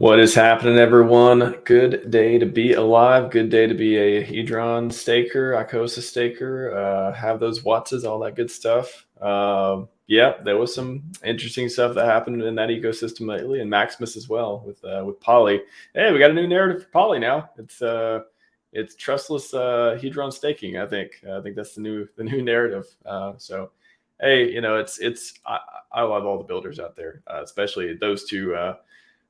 What is happening, everyone? Good day to be alive. Good day to be a Hedron staker, Icosa staker, have those Wattses, all that good stuff. Yeah, there was some interesting stuff that happened in that ecosystem lately, and Maximus as well with Poly. Hey, we got a new narrative for Poly now. It's trustless Hedron staking. I think that's the new narrative. So, hey, I love all the builders out there, especially those two.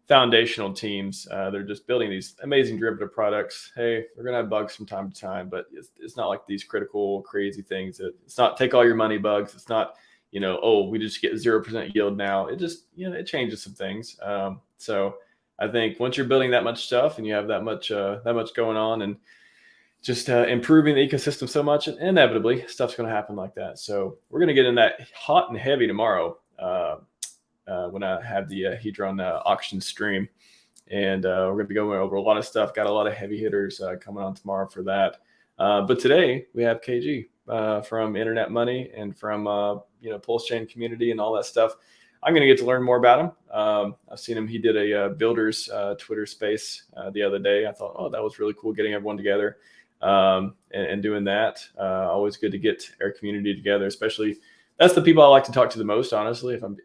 Foundational teams. They're just building these amazing derivative products. Hey, they're going to have bugs from time to time, but it's not like these critical, crazy things. It's not take all your money bugs. It's not, oh, we just get 0% yield now. It just, it changes some things. So I think once you're building that much stuff and you have that much going on and just improving the ecosystem so much, inevitably stuff's going to happen like that. So we're going to get in that hot and heavy tomorrow. When I have the Hedron auction stream. And we're going to be going over a lot of stuff. Got a lot of heavy hitters coming on tomorrow for that. But today we have KG from Internet Money and from, PulseChain community and all that stuff. I'm going to get to learn more about him. I've seen him. He did a builders Twitter space the other day. I thought, oh, that was really cool getting everyone together and doing that. Always good to get our community together, especially that's the people I like to talk to the most, honestly. If I'm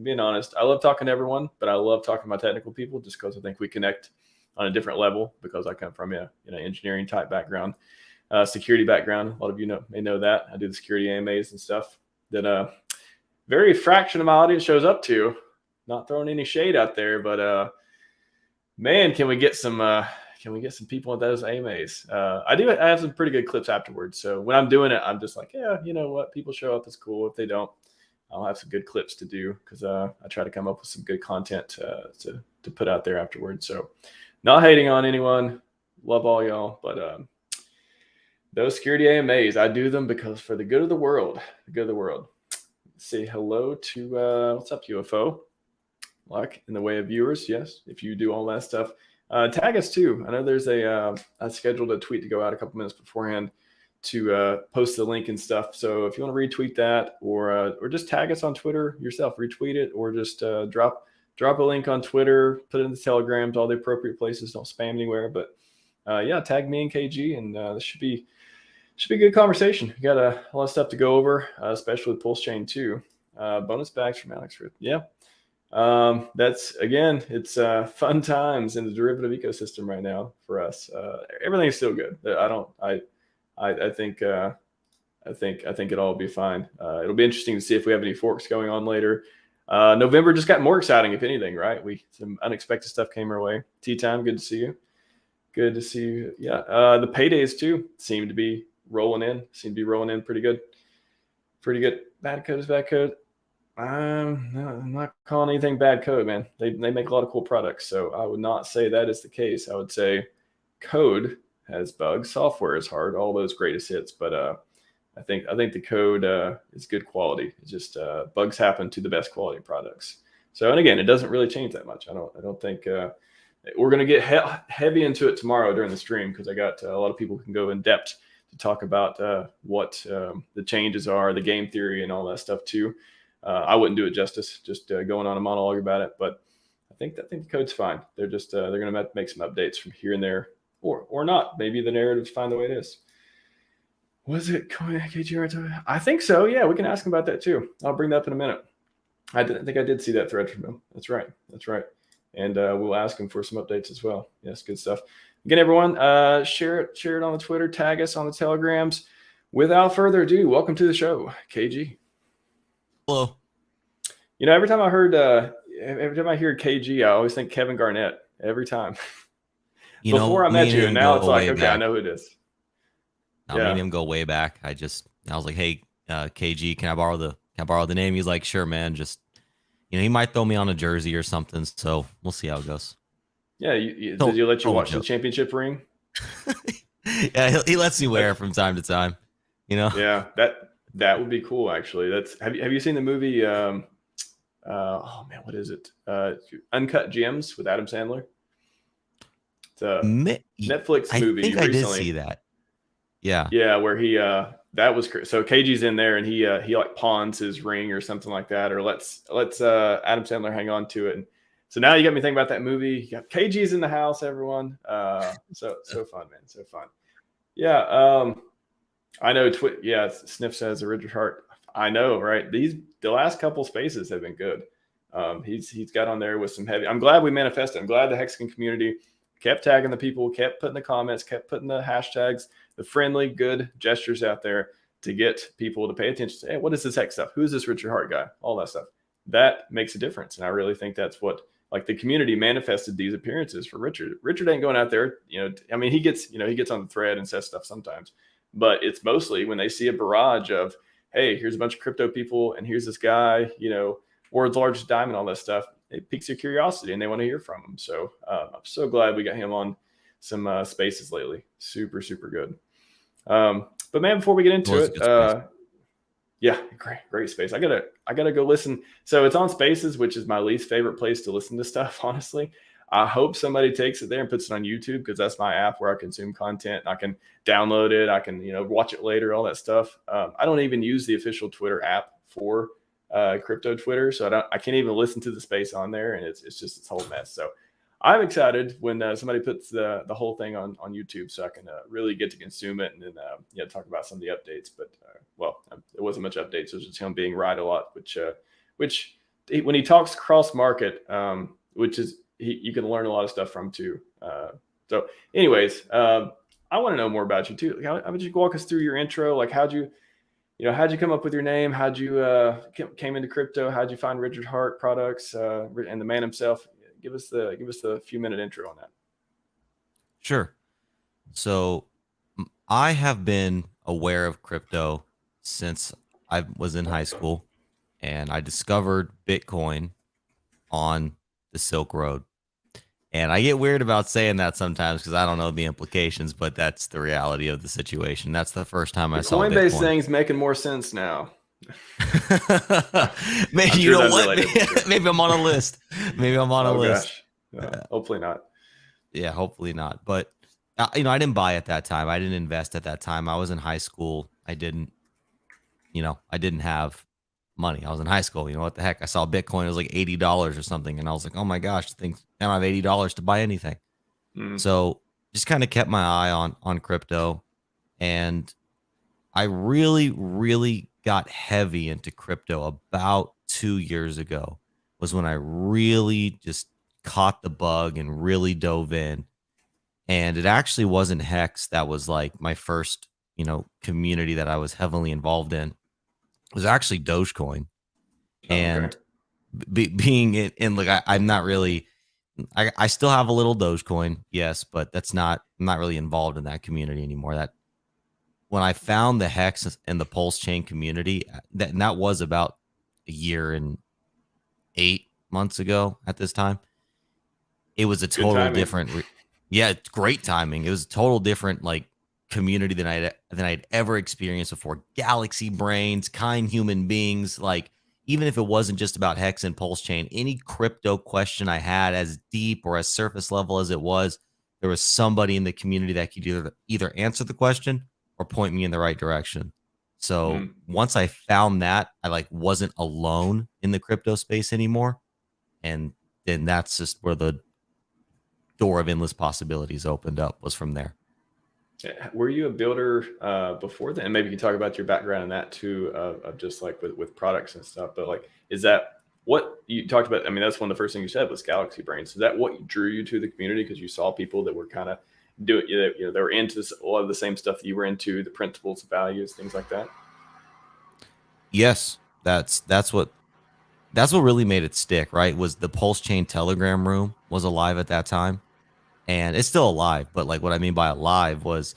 being honest, I love talking to everyone, but I love talking to my technical people just because I think we connect on a different level. Because I come from engineering type background, security background. A lot of you may know that I do the security AMAs and stuff that very fraction of my audience shows up to. Not throwing any shade out there, but man, can we get some people at those AMAs? I have some pretty good clips afterwards. So when I'm doing it, I'm just like, yeah, you know what? People show up, it's cool. If they don't, I'll have some good clips to do because I try to come up with some good content to put out there afterwards. So not hating on anyone. Love all y'all. But those security AMAs, I do them because for the good of the world, Say hello to, what's up, UFO? Like in the way of viewers, yes, if you do all that stuff. Tag us too. I know there's I scheduled a tweet to go out a couple minutes beforehand to post the link and stuff. So if you want to retweet that or just tag us on Twitter yourself, retweet it, or just drop a link on Twitter, put it in the Telegrams, all the appropriate places. Don't spam anywhere. But yeah, tag me and KG, and this should be a good conversation. We got a lot of stuff to go over, especially with PulseChain too. Bonus bags from Alex Ruth. Yeah. It's fun times in the derivative ecosystem right now for us. Everything's still good. I think it'll all be fine. It'll be interesting to see if we have any forks going on later. November just got more exciting, if anything, right? Some unexpected stuff came our way. Tea time, good to see you. Yeah. The paydays too seem to be rolling in pretty good. Bad code is bad code. I'm not calling anything bad code, man. They make a lot of cool products, so I would not say that is the case. I would say code has bugs, software is hard, all those greatest hits. But I think the code is good quality. It's just bugs happen to the best quality products. So, and again, it doesn't really change that much. I don't think we're gonna get heavy into it tomorrow during the stream because I got a lot of people who can go in depth to talk about what the changes are, the game theory, and all that stuff too. I wouldn't do it justice, just going on a monologue about it. But I think the code's fine. They're just they're going to make some updates from here and there, or not. Maybe the narrative's fine the way it is. Was it KG? I think so. Yeah, we can ask him about that too. I'll bring that up in a minute. I think I did see that thread from him. That's right. And we'll ask him for some updates as well. Yes, good stuff. Again, everyone, share it on the Twitter, tag us on the Telegrams. Without further ado, welcome to the show, KG. Hello. Every time I hear KG, I always think Kevin Garnett. Every time. Before I met you, and now it's like, okay, back. I know who it is. Me and him go way back. I was like, hey, KG, can I borrow the name? He's like, sure, man. Just he might throw me on a jersey or something. So we'll see how it goes. Yeah, did you let you watch the championship ring? Yeah, he lets me wear it from time to time. Yeah, that would be cool, actually. Have you seen the movie? Oh man, what is it? Uncut Gems with Adam Sandler. It's a Netflix movie. I think I did see that. Yeah, where he that was so KG's in there and he like pawns his ring or something like that, or lets Adam Sandler hang on to it, and So now you got me thinking about that movie. You got KG's in the house, everyone. So fun, man. So fun. Yeah. I know. Yeah. Sniff says Richard Hart. I know, right? The last couple spaces have been good. He's got on there with some heavy. I'm glad we manifested. I'm glad the Hexagon community kept tagging the people, kept putting the comments, kept putting the hashtags, the friendly, good gestures out there to get people to pay attention to, hey, what is this Hex stuff? Who's this Richard Hart guy? All that stuff. That makes a difference. And I really think that's what, like, the community manifested these appearances for Richard. Richard ain't going out there, I mean, he gets on the thread and says stuff sometimes, but it's mostly when they see a barrage of, hey, here's a bunch of crypto people and here's this guy, world's largest diamond, all that stuff. It piques your curiosity and they want to hear from him. So I'm so glad we got him on some spaces lately. Super, super good. But man, before we get into it, yeah, great space. I gotta go listen. So it's on Spaces, which is my least favorite place to listen to stuff, honestly. I hope somebody takes it there and puts it on YouTube, because that's my app where I consume content. I can download it. I can, watch it later, all that stuff. I don't even use the official Twitter app for crypto Twitter, so I can't even listen to the space on there, and it's just this whole mess. So I'm excited when somebody puts the whole thing on YouTube, so I can really get to consume it and then talk about some of the updates. But it wasn't much updates. It was just him being right a lot, which when he talks cross market, which is you can learn a lot of stuff from too. So anyways, I want to know more about you too. How would you walk us through your intro? Like, how'd you come up with your name? How'd you came into crypto? How'd you find Richard Hart products and the man himself? Give us the few-minute intro on that. Sure. So I have been aware of crypto since I was in high school, and I discovered Bitcoin on the Silk Road. And I get weird about saying that sometimes because I don't know the implications, but that's the reality of the situation. That's the first time I saw Bitcoin. Coinbase thing's making more sense now. Maybe you know what? Maybe I'm on a list. Maybe I'm on a list. Hopefully not. Yeah, hopefully not. But I didn't buy at that time. I didn't invest at that time. I was in high school. I didn't have money. I was in high school. What the heck? I saw Bitcoin. It was like $80 or something, and I was like, oh my gosh, I don't have $80 to buy anything. So just kind of kept my eye on crypto, and I really, really got heavy into crypto about 2 years ago. Was when I really just caught the bug and really dove in. And it actually wasn't HEX that was like my first, community that I was heavily involved in. It was actually Dogecoin. And being in like, I'm not really, I still have a little Dogecoin, yes, but I'm not really involved in that community anymore. That when I found the HEX and the PulseChain community, that was about a year and 8 months ago at this time. It was a total different. Yeah, it's great timing. It was a total different like community than I'd ever experienced before. Galaxy brains, kind human beings. Like, even if it wasn't just about HEX and PulseChain, any crypto question I had, as deep or as surface level as it was, there was somebody in the community that could either answer the question or point me in the right direction. So once I found that, I like wasn't alone in the crypto space anymore. And then that's just where the door of endless possibilities opened up, was from there. Were you a builder before then? And maybe you can talk about your background in that too, of just like with products and stuff. But like, is that what you talked about? I mean, that's one of the first things you said was Galaxy Brains. Is that what drew you to the community? Because you saw people that were kind of doing, they were into a lot of the same stuff that you were into, the principles, values, things like that. Yes, that's what really made it stick, right? Was the PulseChain Telegram room was alive at that time. And it's still alive, but like what I mean by alive was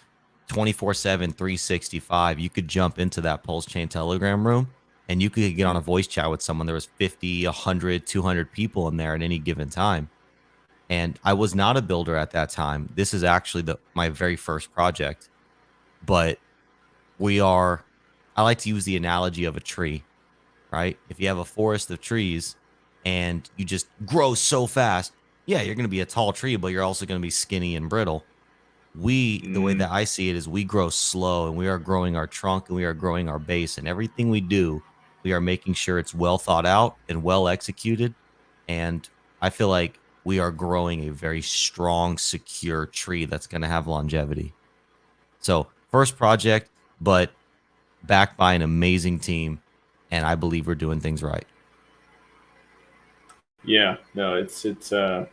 24/7, 365. You could jump into that PulseChain Telegram room and you could get on a voice chat with someone. There was 50, 100, 200 people in there at any given time. And I was not a builder at that time. This is actually my very first project. But I like to use the analogy of a tree, right? If you have a forest of trees and you just grow so fast, yeah, you're going to be a tall tree, but you're also going to be skinny and brittle. The way that I see it is we grow slow, and we are growing our trunk and we are growing our base, and everything we do, we are making sure it's well thought out and well executed. And I feel like we are growing a very strong, secure tree that's going to have longevity. So, first project, but backed by an amazing team, and I believe we're doing things right. Yeah, no, that's we're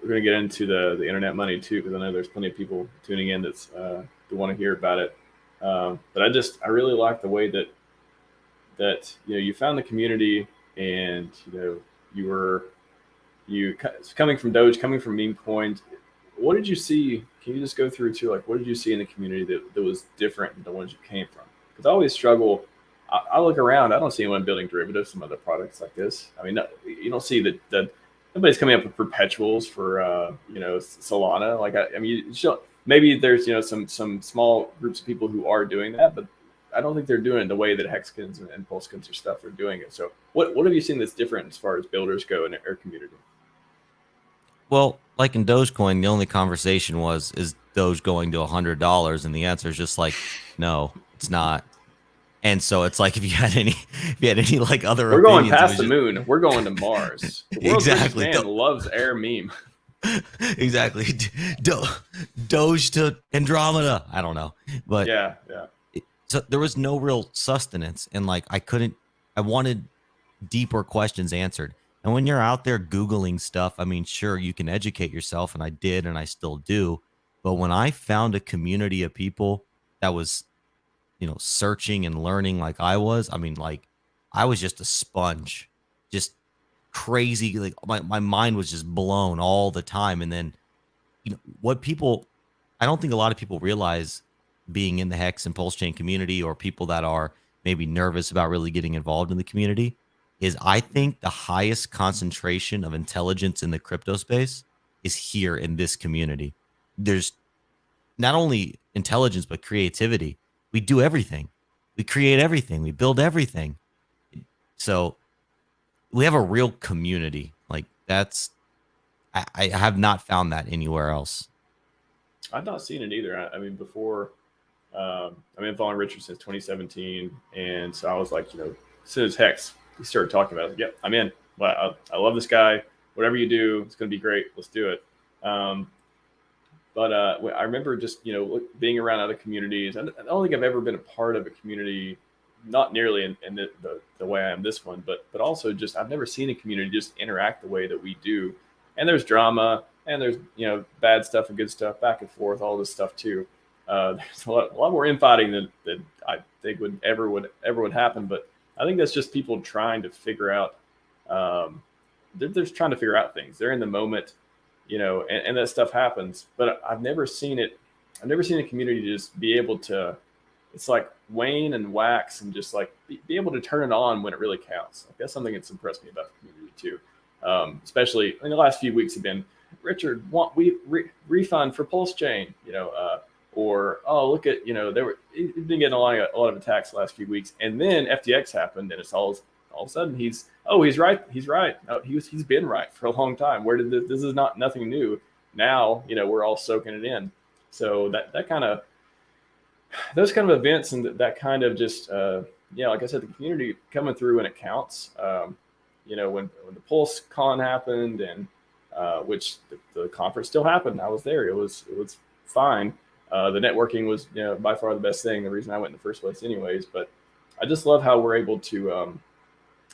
gonna get into the internet money too, because I know there's plenty of people tuning in that's that want to hear about it. But I really like the way that you found the community, and you were you coming from Doge, coming from meme coins. What did you see? Can you just go through too, like what did you see in the community that was different than the ones you came from? Because I always struggle. I look around, I don't see anyone building derivatives from other products like this. I mean, you don't see that nobody's coming up with perpetuals for Solana. Like I mean, maybe there's some small groups of people who are doing that, but I don't think they're doing it the way that Hexkins and PulseKins or stuff are doing it. So what have you seen that's different as far as builders go in our community? Well, like in Dogecoin, the only conversation was, is Doge going to $100? And the answer is just like, no, it's not. And so it's like, if you had any like other We're going opinions, past the moon. We're going to Mars. The world's richest exactly. man loves air meme. Exactly. Doge to Andromeda. I don't know, but Yeah. so there was no real sustenance, and like I wanted deeper questions answered. And when you're out there Googling stuff, I mean, sure, you can educate yourself, and I did, and I still do. But when I found a community of people that was, searching and learning like I was, I mean, like, I was just a sponge, just crazy. Like, my mind was just blown all the time. And then, what people, I don't think a lot of people realize, being in the Hex and PulseChain community, or people that are maybe nervous about really getting involved in the community, is I think the highest concentration of intelligence in the crypto space is here in this community. There's not only intelligence, but creativity. We do everything. We create everything. We build everything. So we have a real community. Like, I have not found that anywhere else. I've not seen it either. I mean, before, I've been following Richard since 2017. And so I was like, as soon as Hex, we started talking about it, yep, I'm in. Well, I love this guy. Whatever you do, it's going to be great. Let's do it. But I remember just being around other communities. I don't think I've ever been a part of a community, not nearly in the way I am this one, but also just I've never seen a community just interact the way that we do. And there's drama, and there's bad stuff and good stuff, back and forth, all this stuff too. There's a lot more infighting than I think would ever happen. But I think that's just people trying to figure out. They're just trying to figure out things. They're in the moment. And that stuff happens, but I've never seen it. I've never seen a community just be able to, it's like wane and wax, and just like be able to turn it on when it really counts. Like, that's something that's impressed me about the community too. Especially in the last few weeks have been, Richard, refund for PulseChain, or, oh, look at, he's been getting a lot of attacks the last few weeks. And then FTX happened, and it's all of a sudden he's right. No, he's been right for a long time. Where did this is nothing new. Now, we're all soaking it in. So that kind of, those kind of events, and that kind of just, like I said, the community coming through when it counts. When the Pulse Con happened, and which the conference still happened. I was there. It was fine. The networking was, by far the best thing. The reason I went in the first place anyways. But I just love how we're able to,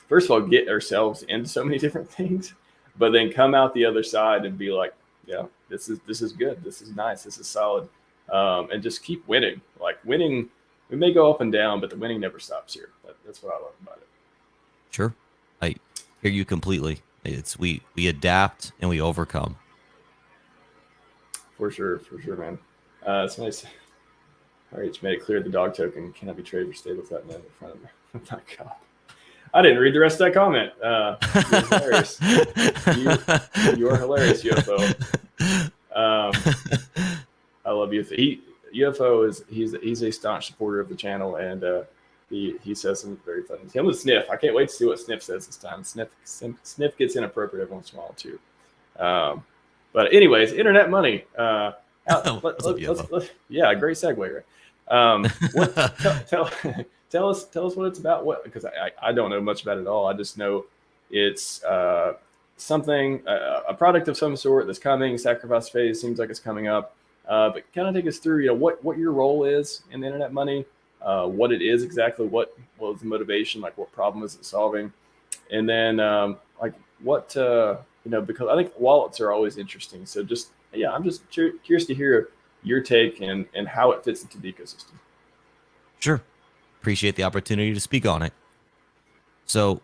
first of all, get ourselves into so many different things, but then come out the other side and be like, yeah, this is good. This is nice. This is solid. And just keep winning. Like, winning, we may go up and down, but the winning never stops here. That's what I love about it. Sure. I hear you completely. It's we adapt and we overcome. For sure, man. It's nice. RH made it clear the dog token cannot be traded for stable without net in front of me. Oh my God. I didn't read the rest of that comment. You're hilarious. You're hilarious, UFO. I love UFO. UFO he's a staunch supporter of the channel, and he says some very funny things. Him with Sniff. I can't wait to see what Sniff says this time. Sniff gets inappropriate every once in a while too. But anyways, internet money. Yeah, great segue, right? Tell us what it's about. Because I don't know much about it at all. I just know it's something, a product of some sort that's coming. Sacrifice phase seems like it's coming up. But kind of take us through, what your role is in the internet money, what it is exactly, what was the motivation, like what problem is it solving, and then like what because I think wallets are always interesting. So just I'm just curious to hear your take and how it fits into the ecosystem. Sure. Appreciate the opportunity to speak on it. So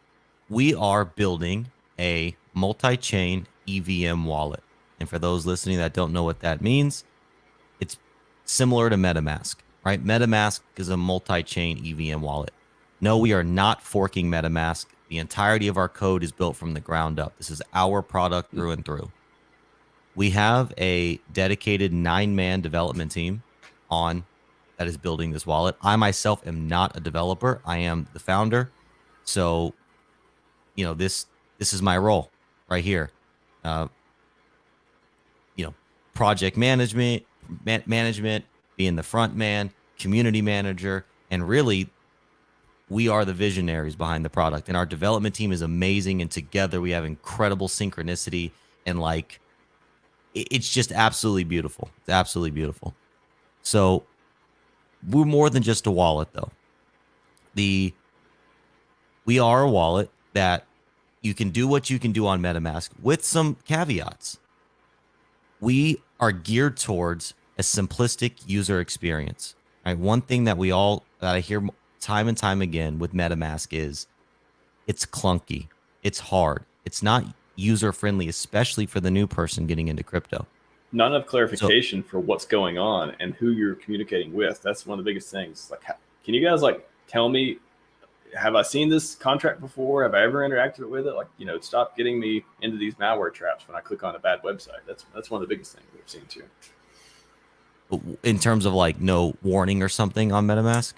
we are building a multi-chain EVM wallet. And for those listening that don't know what that means, it's similar to MetaMask, right? MetaMask is a multi-chain EVM wallet. No, we are not forking MetaMask. The entirety of our code is built from the ground up. This is our product through and through. We have a dedicated 9-man development team that is building this wallet. I myself am not a developer. I am the founder. So, this is my role right here. Project management, being the front man, community manager, and really we are the visionaries behind the product. And our development team is amazing. And together we have incredible synchronicity and it's just absolutely beautiful. It's absolutely beautiful. So we're more than just a wallet though. We are a wallet that you can do what you can do on MetaMask with some caveats. We are geared towards a simplistic user experience. Right? One thing that I hear time and time again with MetaMask is it's clunky. It's hard. It's not user friendly, especially for the new person getting into crypto. Not enough clarification for what's going on and who you're communicating with. That's one of the biggest things. Like, can you guys tell me, have I seen this contract before? Have I ever interacted with it? Stop getting me into these malware traps when I click on a bad website. That's one of the biggest things we've seen too. In terms of no warning or something on MetaMask?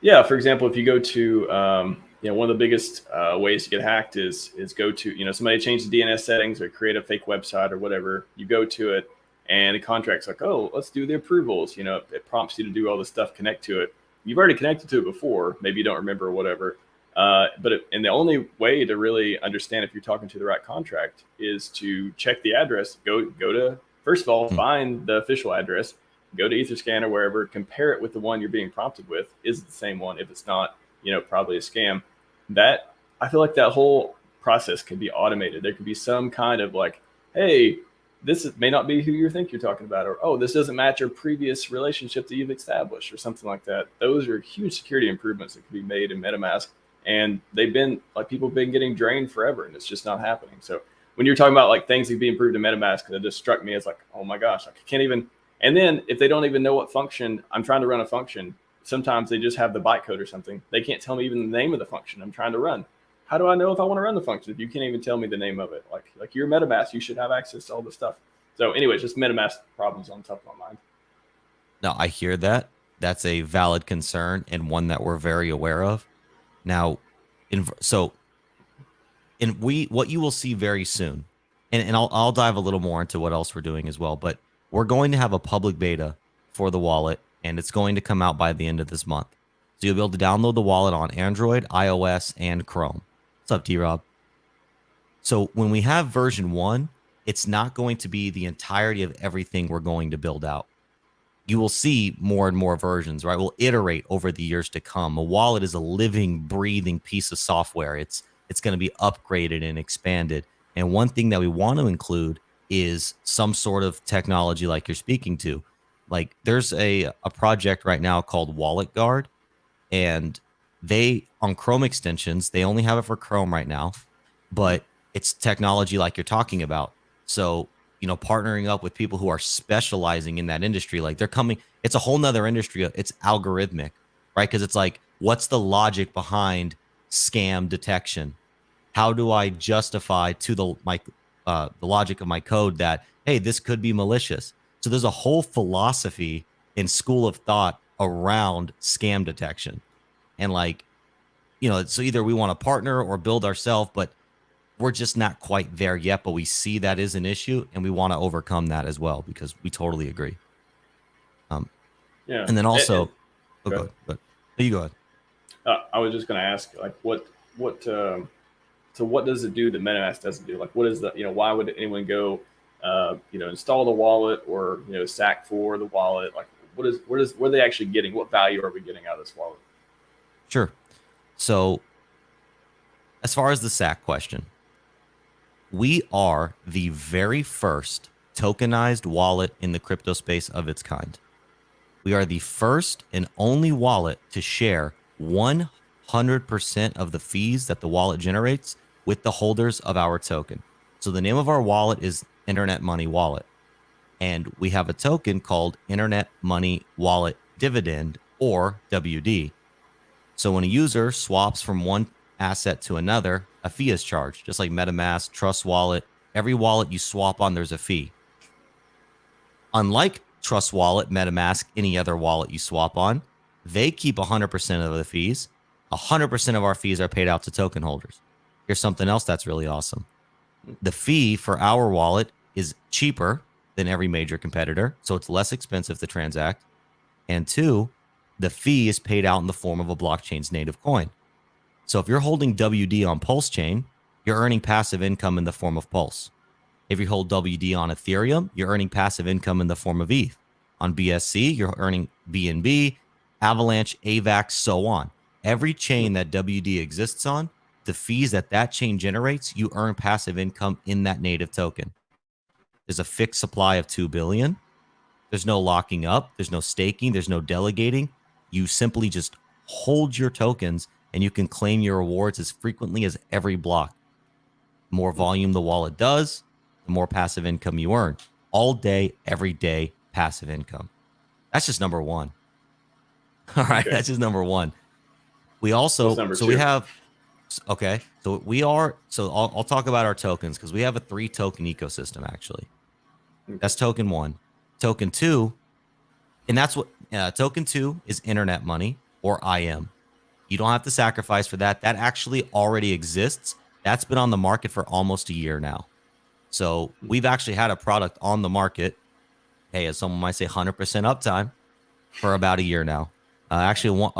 Yeah, for example, if you go to one of the biggest ways to get hacked is go to somebody changed the DNS settings or create a fake website or whatever. You go to it and the contract's like, oh, let's do the approvals. It prompts you to do all this stuff, connect to it. You've already connected to it before. Maybe you don't remember or whatever. And the only way to really understand if you're talking to the right contract is to check the address. Go to, first of all, find the official address. Go to Etherscan or wherever, compare it with the one you're being prompted with. Is it the same one? If it's not, probably a scam. That, I feel like that whole process could be automated. There could be some kind of hey, may not be who you think you're talking about, or, oh, this doesn't match your previous relationship that you've established, or something like that. Those are huge security improvements that could be made in MetaMask. And they've been people have been getting drained forever, and it's just not happening. So when you're talking about things that can be improved in MetaMask, it just struck me as oh my gosh, I can't even. And then if they don't even know what function I'm trying to run a function, sometimes they just have the bytecode or something. They can't tell me even the name of the function I'm trying to run. How do I know if I want to run the function if you can't even tell me the name of it? Like you're MetaMask, you should have access to all this stuff. So anyways, just MetaMask problems on top of my mind. No, I hear that. That's a valid concern and one that we're very aware of. Now, what you will see very soon, and I'll dive a little more into what else we're doing as well, but we're going to have a public beta for the wallet, and it's going to come out by the end of this month. So you'll be able to download the wallet on Android, iOS, and Chrome. What's up, T-Rob? So when we have version 1, it's not going to be the entirety of everything we're going to build out. You will see more and more versions, right? We'll iterate over the years to come. A wallet is a living, breathing piece of software. It's going to be upgraded and expanded. And one thing that we want to include is some sort of technology like you're speaking to. There's a project right now called Wallet Guard, and they, on Chrome extensions, they only have it for Chrome right now, but it's technology like you're talking about. So, partnering up with people who are specializing in that industry, it's a whole nother industry. It's algorithmic, right? Because it's what's the logic behind scam detection? How do I justify to the logic of my code that, hey, this could be malicious? So there's a whole philosophy and school of thought around scam detection. And so either we want to partner or build ourselves, but we're just not quite there yet. But we see that is an issue, and we want to overcome that as well, because we totally agree. Yeah. And then also, go ahead. You go ahead. I was just going to ask, what So what does it do that MetaMask doesn't do? Like, what is the, why would anyone go, install the wallet or, SAC for the wallet? Like, what are they actually getting? What value are we getting out of this wallet? Sure. So as far as the SAC question, we are the very first tokenized wallet in the crypto space of its kind. We are the first and only wallet to share 100% of the fees that the wallet generates with the holders of our token. So the name of our wallet is Internet Money Wallet. And we have a token called Internet Money Wallet Dividend, or WD. So when a user swaps from one asset to another, a fee is charged, just like MetaMask, Trust Wallet. Every wallet you swap on, there's a fee. Unlike Trust Wallet, MetaMask, any other wallet you swap on, they keep 100% of the fees. 100% of our fees are paid out to token holders. Here's something else that's really awesome. The fee for our wallet is cheaper than every major competitor, so it's less expensive to transact. And two, the fee is paid out in the form of a blockchain's native coin. So if you're holding WD on PulseChain, you're earning passive income in the form of Pulse. If you hold WD on Ethereum, you're earning passive income in the form of ETH. On BSC, you're earning BNB, Avalanche, AVAX, so on. Every chain that WD exists on, the fees that chain generates, you earn passive income in that native token. There's a fixed supply of 2 billion. There's no locking up. There's no staking. There's no delegating. You simply just hold your tokens and you can claim your rewards as frequently as every block. The more volume the wallet does, the more passive income you earn. All day, every day, passive income. That's just number one. All right, okay. That's just number one. We also, so we have, okay, so we are, so I'll talk about our tokens because we have a 3-token ecosystem actually. Okay. That's token 1. Token 2, and that's what, token 2 is Internet Money, or IM. You don't have to sacrifice for that. That actually already exists. That's been on the market for almost a year now. So we've actually had a product on the market, hey, as someone might say, 100% uptime for about a year now. Actually,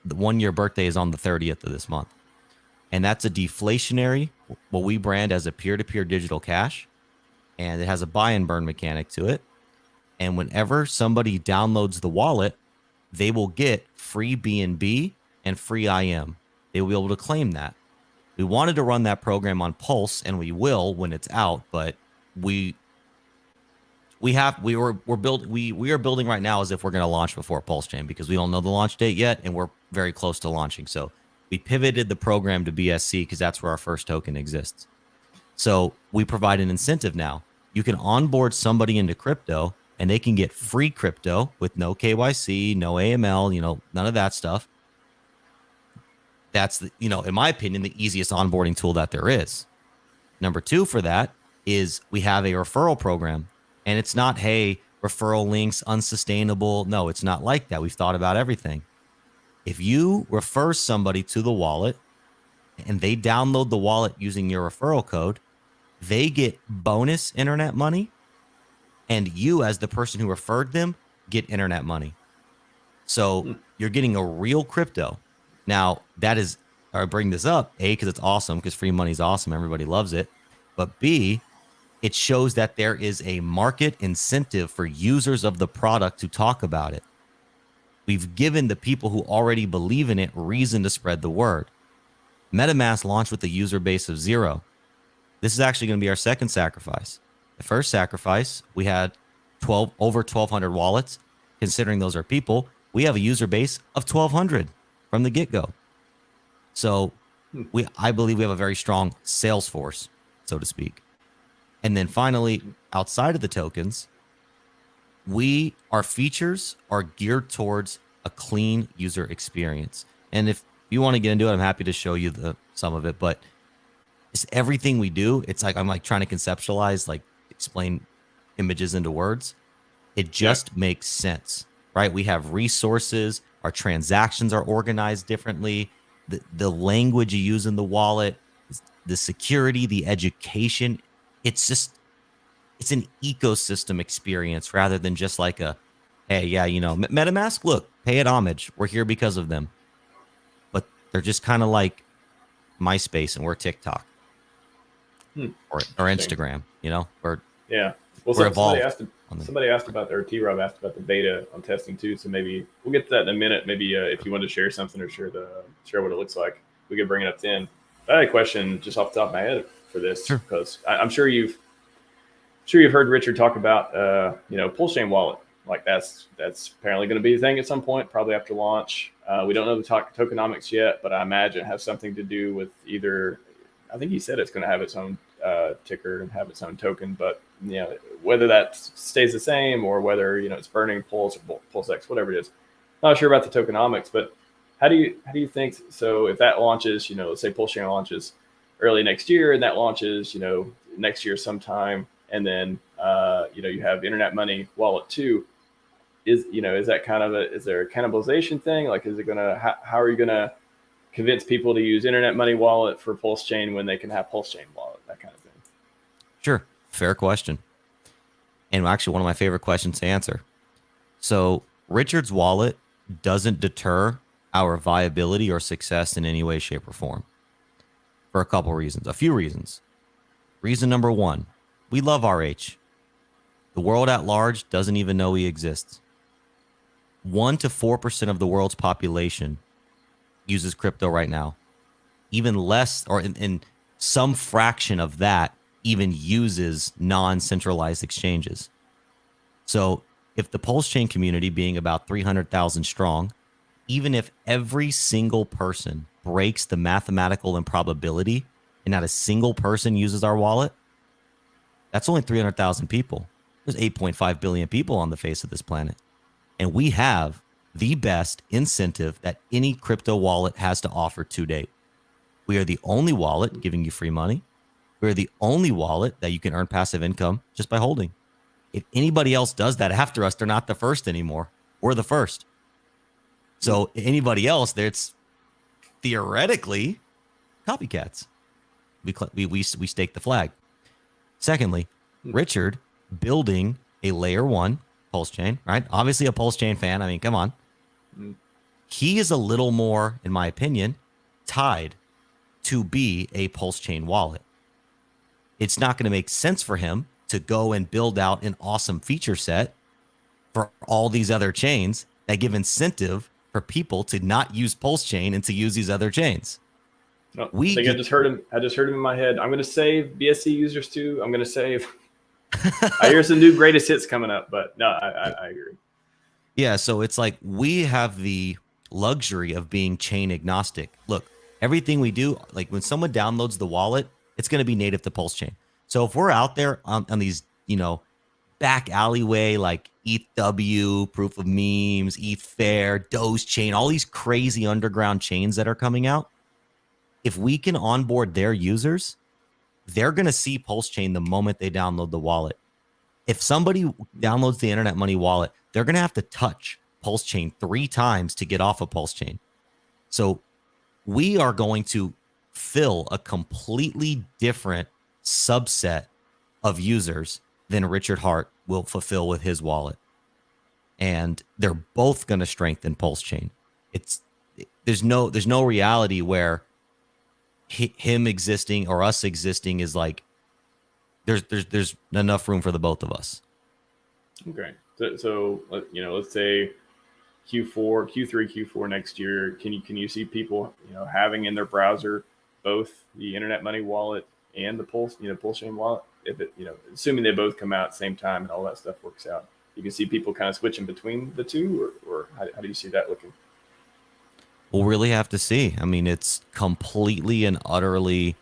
the 1 year birthday is on the 30th of this month. And that's a deflationary, what we brand as a peer-to-peer digital cash. And it has a buy and burn mechanic to it. And whenever somebody downloads the wallet, they will get free BNB and free IM. They will be able to claim that. We wanted to run that program on Pulse, and we will when it's out. But we are building right now as if we're going to launch before PulseChain because we don't know the launch date yet, and we're very close to launching. So we pivoted the program to BSC because that's where our first token exists. So we provide an incentive now. You can onboard somebody into crypto, and they can get free crypto with no KYC, no AML, none of that stuff. That's, in my opinion, the easiest onboarding tool that there is. Number 2 for that is we have a referral program. And it's not, hey, referral links, unsustainable. No, it's not like that. We've thought about everything. If you refer somebody to the wallet and they download the wallet using your referral code, they get bonus internet money. And you, as the person who referred them, get internet money. So you're getting a real crypto. Now, that is, I bring this up, A, because it's awesome, because free money is awesome. Everybody loves it. But B, it shows that there is a market incentive for users of the product to talk about it. We've given the people who already believe in it reason to spread the word. MetaMask launched with a user base of 0. This is actually going to be our second sacrifice. The first sacrifice, we had over 1,200 wallets. Considering those are people, we have a user base of 1,200 from the get-go. So I believe we have a very strong sales force, so to speak. And then finally, outside of the tokens, our features are geared towards a clean user experience. And if you want to get into it, I'm happy to show you some of it. But it's everything we do. It's like I'm like trying to conceptualize, like explain images into words. It just makes sense, right? We have resources. Our transactions are organized differently. The language you use in the wallet, the security, the education. It's an ecosystem experience rather than just like hey, MetaMask, look, pay it homage. We're here because of them. But they're just kind of like MySpace and we're TikTok. or Instagram, you know, yeah. Well, we're somebody evolved. asked about, or T-Rob asked about the beta on testing too. So maybe we'll get to that in a minute. Maybe if you want to share something or share what it looks like, we could bring it up then. I had a question just off the top of my head for this, Sure. because I'm sure you've heard Richard talk about PulseChain wallet. Like that's apparently going to be a thing at some point, probably after launch. We don't know the tokenomics yet, but I imagine it has something to do with either. I think he said it's going to have its own ticker and have its own token, but whether that stays the same or whether it's burning Pulse or PulseX, whatever it is. Not sure about the tokenomics, but how do you think? So if that launches, let's say PulseChain launches early next year, and that launches, next year sometime, and then you have Internet Money Wallet 2. Is that kind of is there a cannibalization thing? Like, is it gonna how are you gonna convince people to use Internet Money Wallet for PulseChain when they can have PulseChain Wallet, that kind of thing? Sure. Fair question. And actually one of my favorite questions to answer. So Richard's wallet doesn't deter our viability or success in any way, shape, or form for a few reasons. Reason number one, we love RH. The world at large doesn't even know he exists. 1 to 4% of the world's population uses crypto right now. Even less, or in some fraction of that, even uses non-centralized exchanges. So if the PulseChain community, being about 300,000 strong, even if every single person breaks the mathematical improbability and not a single person uses our wallet, that's only 300,000 people. There's 8.5 billion people on the face of this planet. And we have the best incentive that any crypto wallet has to offer to date. We are the only wallet giving you free money. We're the only wallet that you can earn passive income just by holding. If anybody else does that after us, they're not the first anymore. We're the first. So anybody else, it's theoretically copycats. We stake the flag. Secondly, Richard building a layer 1 PulseChain, right? Obviously a PulseChain fan. I mean, come on. He is a little more, in my opinion, tied to be a PulseChain wallet. It's not going to make sense for him to go and build out an awesome feature set for all these other chains that give incentive for people to not use PulseChain and to use these other chains. No, I think I just heard him in my head. I'm going to save BSC users too. I'm going to save. I hear some new greatest hits coming up, but no, I agree. Yeah, so it's like we have the luxury of being chain agnostic. Look, everything we do, like when someone downloads the wallet, it's going to be native to PulseChain. So if we're out there on these, back alleyway like ETHW, Proof of Memes, ETHFair, Dogechain, all these crazy underground chains that are coming out, if we can onboard their users, they're going to see PulseChain the moment they download the wallet. If somebody downloads the Internet Money wallet, they're going to have to touch PulseChain 3 times to get off of PulseChain. So we are going to fill a completely different subset of users than Richard Hart will fulfill with his wallet. And they're both going to strengthen PulseChain. There's no reality where him existing or us existing is like there's enough room for the both of us. Okay. So let's say Q3, Q4 next year, can you see people having in their browser both the Internet Money wallet and the PulseChain wallet? If it assuming they both come out at the same time and all that stuff works out, you can see people kind of switching between the two, or how do you see that looking? We'll really have to see. I mean, it's completely and utterly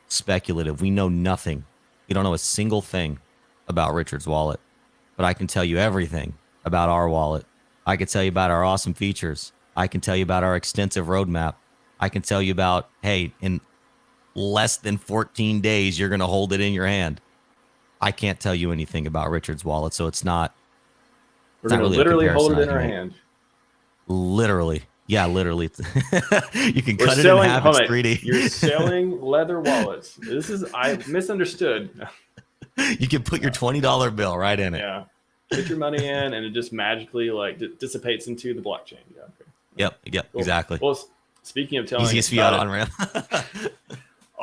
speculative. We know nothing. We don't know a single thing about Richard's wallet, but I can tell you everything about our wallet. I can tell you about our awesome features. I can tell you about our extensive roadmap. I can tell you about, hey, in less than 14 days, you're going to hold it in your hand. I can't tell you anything about Richard's wallet, so it's not. We're going to literally hold it in our hand. Literally. Yeah, literally. You can cut it in half. It's 3D. You're selling leather wallets. I misunderstood. You can put your $20 bill right in it. Yeah. Put your money in, and it just magically dissipates into the blockchain. Yeah. Okay. Yep. Cool. Exactly. Well, speaking of telling easiest fiat on ramp.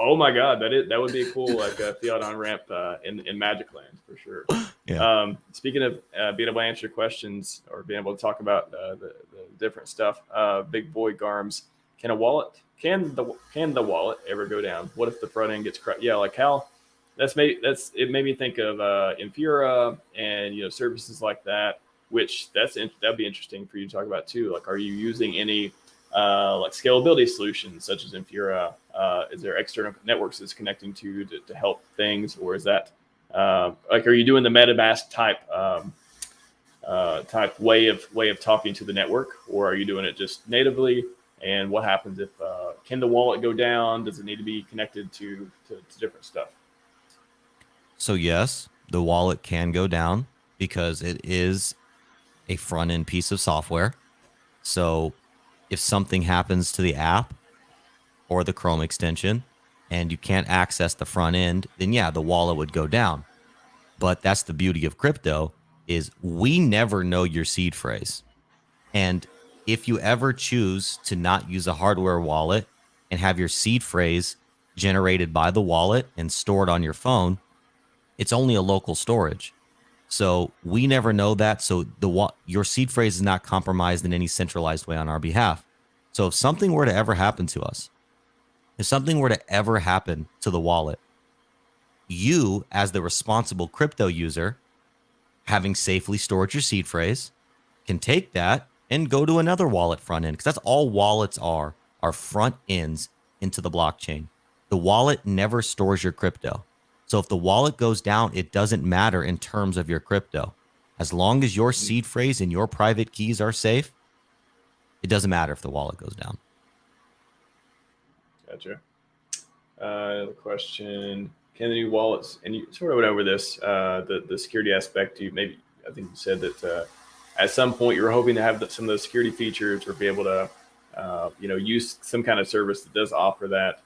Oh my God, that would be a cool like fiat on ramp in Magic Land for sure. Yeah. Speaking of being able to answer questions or being able to talk about the different stuff, Big Boy Garms, can the wallet ever go down? What if the front end gets crushed? Yeah, like how it made me think of Infura and services like that, which that'd be interesting for you to talk about too. Like, are you using any like scalability solutions such as Infura? Is there external networks it's connecting to help things, or is that like, are you doing the MetaMask type way of talking to the network, or are you doing it just natively? And what happens if can the wallet go down? Does it need to be connected to different stuff? So yes, the wallet can go down because it is a front end piece of software. So if something happens to the app or the Chrome extension and you can't access the front end, then yeah, the wallet would go down. But that's the beauty of crypto is we never know your seed phrase. And if you ever choose to not use a hardware wallet and have your seed phrase generated by the wallet and stored on your phone, it's only a local storage. So we never know that. So your seed phrase is not compromised in any centralized way on our behalf. So if something were to ever happen to us, if something were to ever happen to the wallet, you as the responsible crypto user, having safely stored your seed phrase, can take that and go to another wallet front end, because that's all wallets are front ends into the blockchain. The wallet never stores your crypto. So if the wallet goes down, it doesn't matter in terms of your crypto. As long as your seed phrase and your private keys are safe, it doesn't matter if the wallet goes down. Gotcha. Another question: can the new wallets, and you sort of went over this, the security aspect? I think you said that at some point you were hoping to have some of those security features or be able to, use some kind of service that does offer that.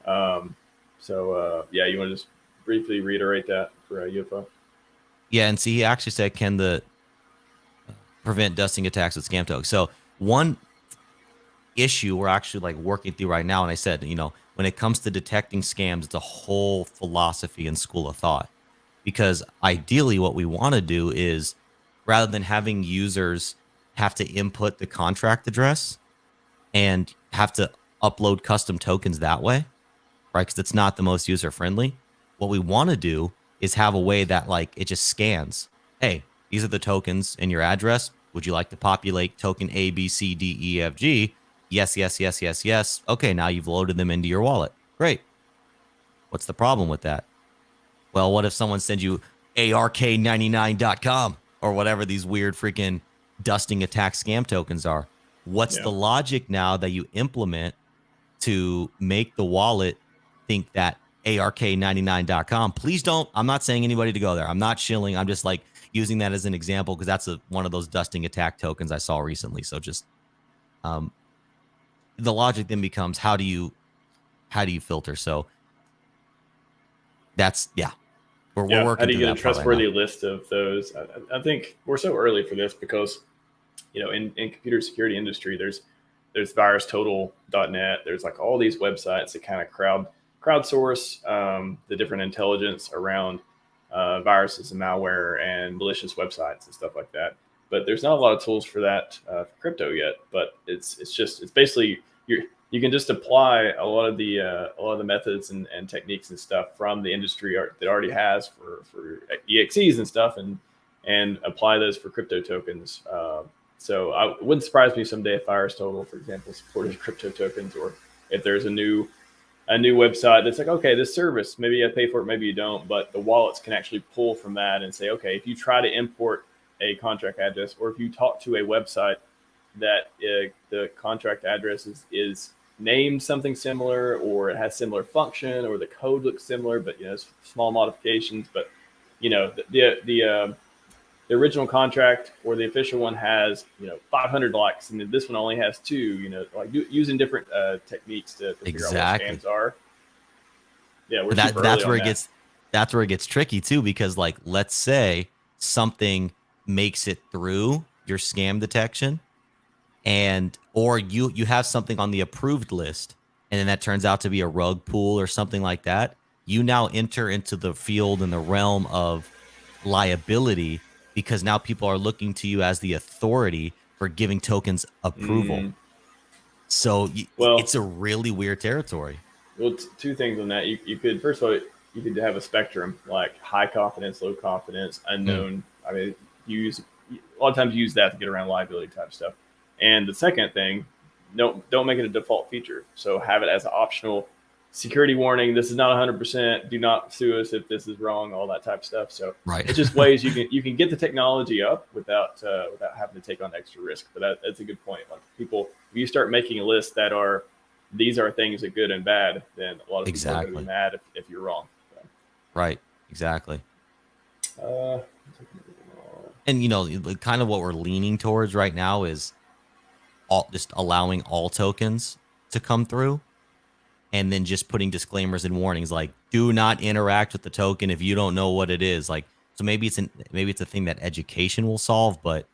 Yeah, you want to just briefly reiterate that for UFO? Yeah, and see, he actually said, can the prevent dusting attacks with scam tokens? So one issue we're actually like working through right now, and I said, when it comes to detecting scams, it's a whole philosophy and school of thought. Because ideally what we want to do is, rather than having users have to input the contract address and have to upload custom tokens that way, right? Because it's not the most user friendly. What we want to do is have a way that like it just scans. Hey, these are the tokens in your address. Would you like to populate token A, B, C, D, E, F, G? Yes, yes, yes, yes, yes. Okay, now you've loaded them into your wallet. Great. What's the problem with that? Well, what if someone sends you ARK99.com or whatever these weird freaking dusting attack scam tokens are? What's the logic now that you implement to make the wallet think that ARK99.com? Please don't. I'm not saying anybody to go there. I'm not shilling. I'm just like using that as an example because that's one of those dusting attack tokens I saw recently. So just the logic then becomes how do you filter? So that's we're working. How do you through get a that part trustworthy right now. list of those? I think we're so early for this because in computer security industry, there's virustotal.net. There's like all these websites that kind of crowdsource the different intelligence around viruses and malware and malicious websites and stuff like that. But there's not a lot of tools for that for crypto yet. But it's basically you can just apply a lot of the methods and techniques and stuff from the industry that already has for EXEs and stuff, and apply those for crypto tokens. So it wouldn't surprise me someday if VirusTotal, for example, supported crypto tokens, or if there's a new website that's like, okay, this service, maybe you pay for it, maybe you don't, but the wallets can actually pull from that and say, okay, if you try to import a contract address, or if you talk to a website that the contract address is named something similar, or it has similar function, or the code looks similar, but small modifications, but the original contract or the official one has 500 likes, and this one only has 2. Like using different techniques to figure out what scams are. Yeah, that's where it gets tricky too, because like let's say something makes it through your scam detection, or you have something on the approved list, and then that turns out to be a rug pull or something like that, you now enter into the field and the realm of liability, because now people are looking to you as the authority for giving tokens approval. So Well, it's a really weird territory. Well, two things on that. You could, first of all, you could have a spectrum like high confidence, low confidence, unknown. I mean, you use a lot of times you use that to get around liability type stuff. And the second thing, don't make it a default feature. So have it as an optional security warning. This is not 100%. Do not sue us if this is wrong. All that type of stuff. So Right. it's just ways you can get the technology up without having to take on extra risk. But that's a good point. Like people, if you start making a list that are these are things that good and bad, then a lot of people are going to be mad if you're wrong. So. Right. Exactly. And kind of what we're leaning towards right now is just allowing all tokens to come through, and then just putting disclaimers and warnings like, do not interact with the token if you don't know what it is. Like, so maybe it's a thing that education will solve, but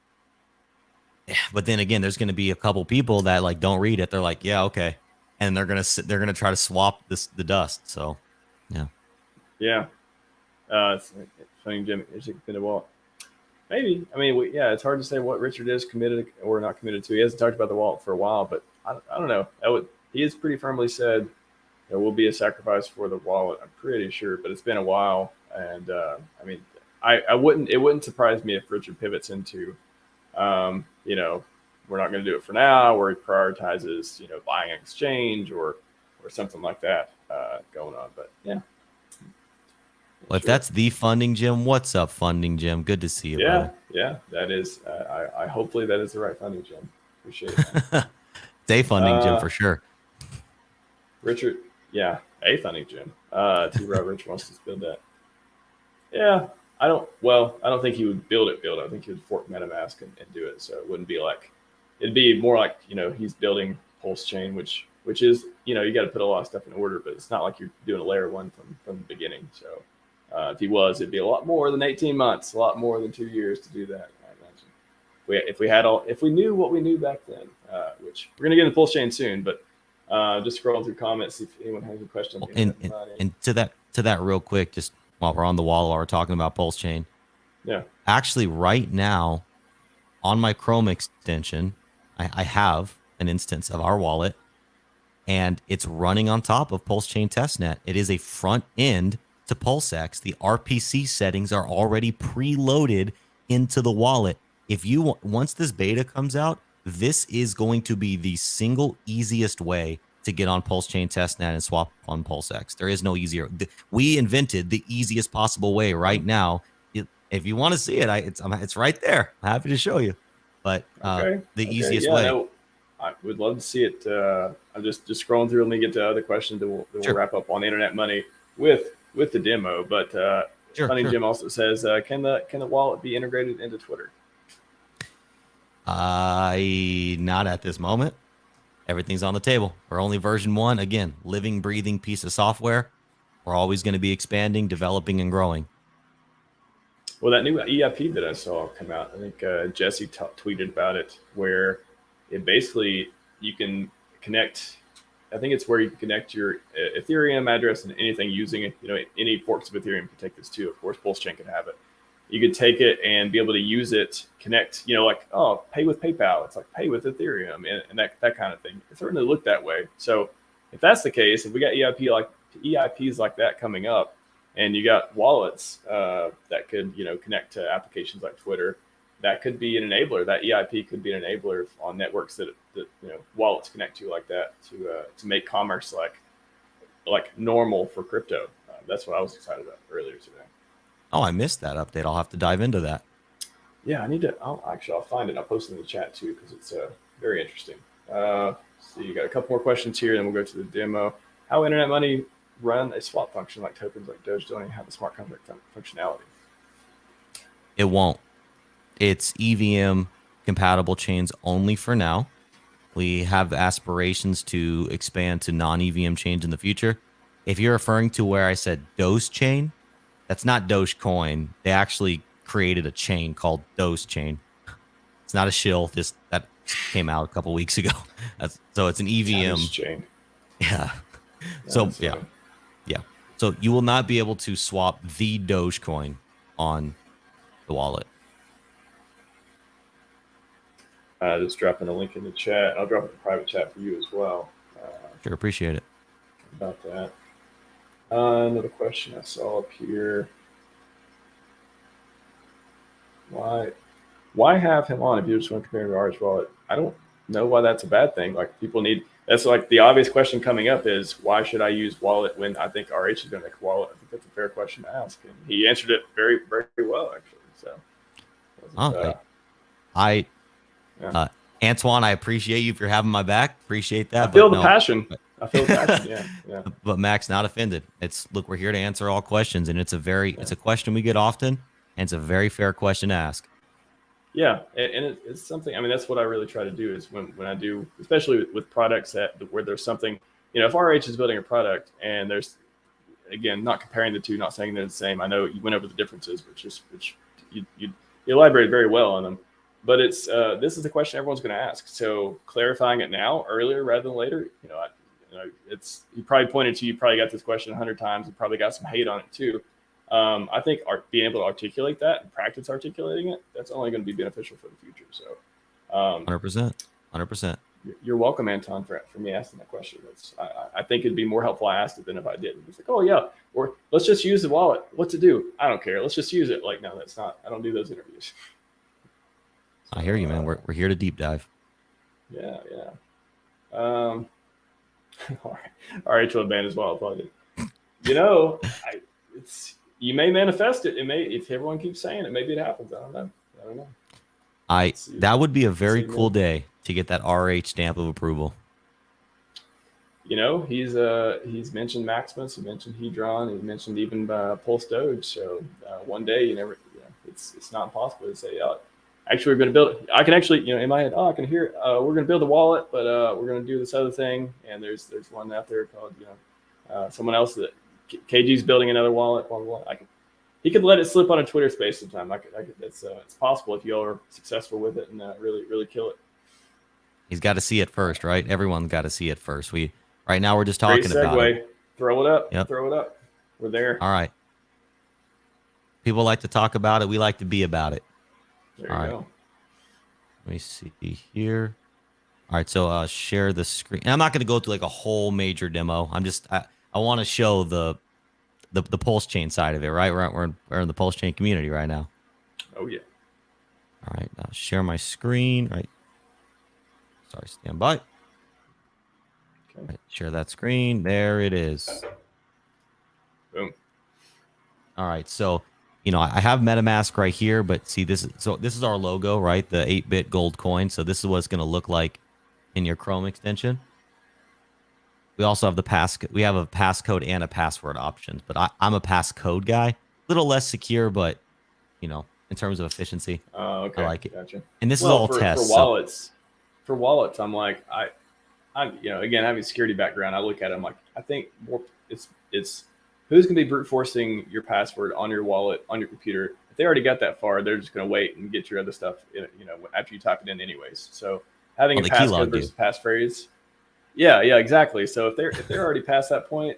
then again, there's going to be a couple people that like don't read it. They're like, yeah, okay, and they're gonna try to swap the dust. So, yeah. It's funny, Jim. It's been a while. Maybe. I mean, it's hard to say what Richard is committed or not committed to. He hasn't talked about the wallet for a while, but I don't know. He has pretty firmly said there will be a sacrifice for the wallet. I'm pretty sure, but it's been a while, and I mean, I wouldn't. It wouldn't surprise me if Richard pivots into, we're not going to do it for now, or he prioritizes, buying an exchange or something like that going on. But yeah. Well, if that's the Funding Jim, what's up, Funding Jim? Good to see you, brother. Yeah, that is. I hopefully that is the right Funding Jim. Appreciate it. Day Funding Jim for sure. Richard, yeah, a Funding Jim. T. Rob Rich wants to build that. Yeah, I don't think he would build it. I think he would fork MetaMask and do it. So it wouldn't be like, it'd be more like, he's building PulseChain, which is, you got to put a lot of stuff in order, but it's not like you're doing a layer one from the beginning. So if he was, it'd be a lot more than 18 months, a lot more than 2 years to do that, I imagine. If we knew what we knew back then, which we're going to get into PulseChain soon, but just scrolling through comments, see if anyone has any questions. And to that real quick, just while we're on the wall, while we're talking about PulseChain. Yeah. Actually, right now, on my Chrome extension, I have an instance of our wallet, and it's running on top of PulseChain testnet. It is a front end to PulseX. The RPC settings are already preloaded into the wallet. Once this beta comes out, this is going to be the single easiest way to get on PulseChain testnet and swap on PulseX. There is no easier. We invented the easiest possible way right now. If you want to see it, it's right there. I'm happy to show you. But easiest way. No, I would love to see it. I'm just scrolling through. Let me get to other questions, and we'll wrap up on internet money with the demo. But Funny Jim also says, can the wallet be integrated into Twitter? Not at this moment. Everything's on the table. We're only version 1. Again, living, breathing piece of software. We're always going to be expanding, developing, and growing. Well, that new EIP that I saw come out, I think Jesse tweeted about it, where it basically you can connect. I think it's where you can connect your Ethereum address and anything using it. Any forks of Ethereum can take this too. Of course, PulseChain can have it. You could take it and be able to use it, connect, like, pay with PayPal. It's like pay with Ethereum and that kind of thing. It's starting to look that way. So if that's the case, if we got EIPs like that coming up, and you got wallets that could, connect to applications like Twitter, that could be an enabler. That EIP could be an enabler on networks that wallets connect to like that to make commerce like normal for crypto. That's what I was excited about earlier today. Oh, I missed that update. I'll have to dive into that. Yeah, I need to. I'll find it. I'll post it in the chat too because it's very interesting. So you got a couple more questions here, then we'll go to the demo. How internet money run a swap function like tokens like Doge don't even have a smart contract functionality? It won't. It's EVM compatible chains only for now. We have aspirations to expand to non-EVM chains in the future. If you're referring to where I said Doge chain, that's not Dogecoin. They actually created a chain called Doge chain. It's not a shill. That came out a couple weeks ago. So it's an EVM chain. Yeah. So That's yeah. funny. Yeah. So you will not be able to swap the Dogecoin on the wallet. Just dropping a link in the chat. I'll drop it in the private chat for you as well. Sure, appreciate it. About that. Another question I saw up here. Why have him on if you just want to compare him to RH wallet? I don't know why that's a bad thing. Like people need that's like the obvious question coming up is why should I use wallet when I think RH is going to make a wallet? I think that's a fair question to ask, and he answered it very very well actually. So, I yeah. Antoine, I appreciate you for having my back. Appreciate I that, feel but the no. passion. I feel the passion. Yeah, yeah. But Max, not offended. It's look, we're here to answer all questions, and it's a question we get often, and it's a very fair question to ask. Yeah, and it's something. I mean, that's what I really try to do is when I do, especially with products where there's something. If RH is building a product and there's again not comparing the two, not saying they're the same. I know you went over the differences, which you elaborated very well on them. But it's this is the question everyone's going to ask. So clarifying it now, earlier rather than later. It's you probably pointed to you probably got this question 100 times. You probably got some hate on it too. I think being able to articulate that and practice articulating it, that's only going to be beneficial for the future. So, 100%. You're welcome, Anton, for me asking that question. I think it'd be more helpful I asked it than if I didn't. It's like, oh yeah, or let's just use the wallet. What to do? I don't care. Let's just use it. Like, no, that's not. I don't do those interviews. So, I hear you, man. We're here to deep dive. Yeah. All right, band as well. But you may manifest it. It may, if everyone keeps saying it, maybe it happens. I don't know. That would be a very cool day to get that RH stamp of approval. He's mentioned Maximus, he mentioned Hedron, he mentioned even Pulse Doge. So one day, it's not impossible to say, actually, we're going to build. I can actually, in my head, I can hear. We're going to build a wallet, but we're going to do this other thing. And there's one out there called, someone else that KG's building another wallet. Blah, blah, blah. He could let it slip on a Twitter space sometime. It's possible if you all are successful with it and really, really kill it. He's got to see it first, right? Everyone's got to see it first. Right now we're just talking about it. Throw it up. Yep. Throw it up. We're there. All right. People like to talk about it. We like to be about it. There you go. Let me see here. All right, so share the screen. And I'm not going to go through like a whole major demo. I want to show the PulseChain side of it, right? We're in the PulseChain community right now. Oh yeah. All right, share my screen. Right. Sorry, stand by. Okay. Right, share that screen. There it is. Boom. All right, so I have MetaMask right here, but see this is our logo, right? The 8-bit gold coin. So this is what it's going to look like in your Chrome extension. We also have we have a passcode and a password options, but I'm a passcode guy. A little less secure, but in terms of efficiency, okay. I like it. Gotcha. And this is all tests. For wallets, I'm like, I'm again having a security background. I look at it, I'm like, I think more it's who's going to be brute forcing your password on your wallet on your computer. If they already got that far, they're just going to wait and get your other stuff, after you type it in anyways. So having a passcode versus passphrase. Yeah, exactly. So if they're already past that point,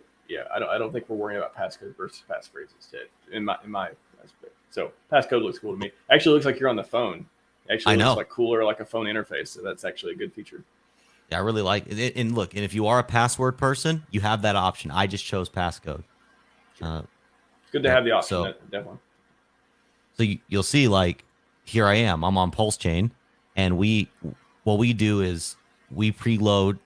I don't think we're worrying about passcode versus passphrases in my aspect. So passcode looks cool to me. Actually, it looks like you're on the phone. Actually, looks like cooler, like a phone interface. So that's actually a good feature. Yeah, I really like it. And look, and if you are a password person, you have that option. I just chose passcode. Sure. It's good to have the option. Definitely. So you'll see, like, here I am. I'm on PulseChain, and what we do is we preload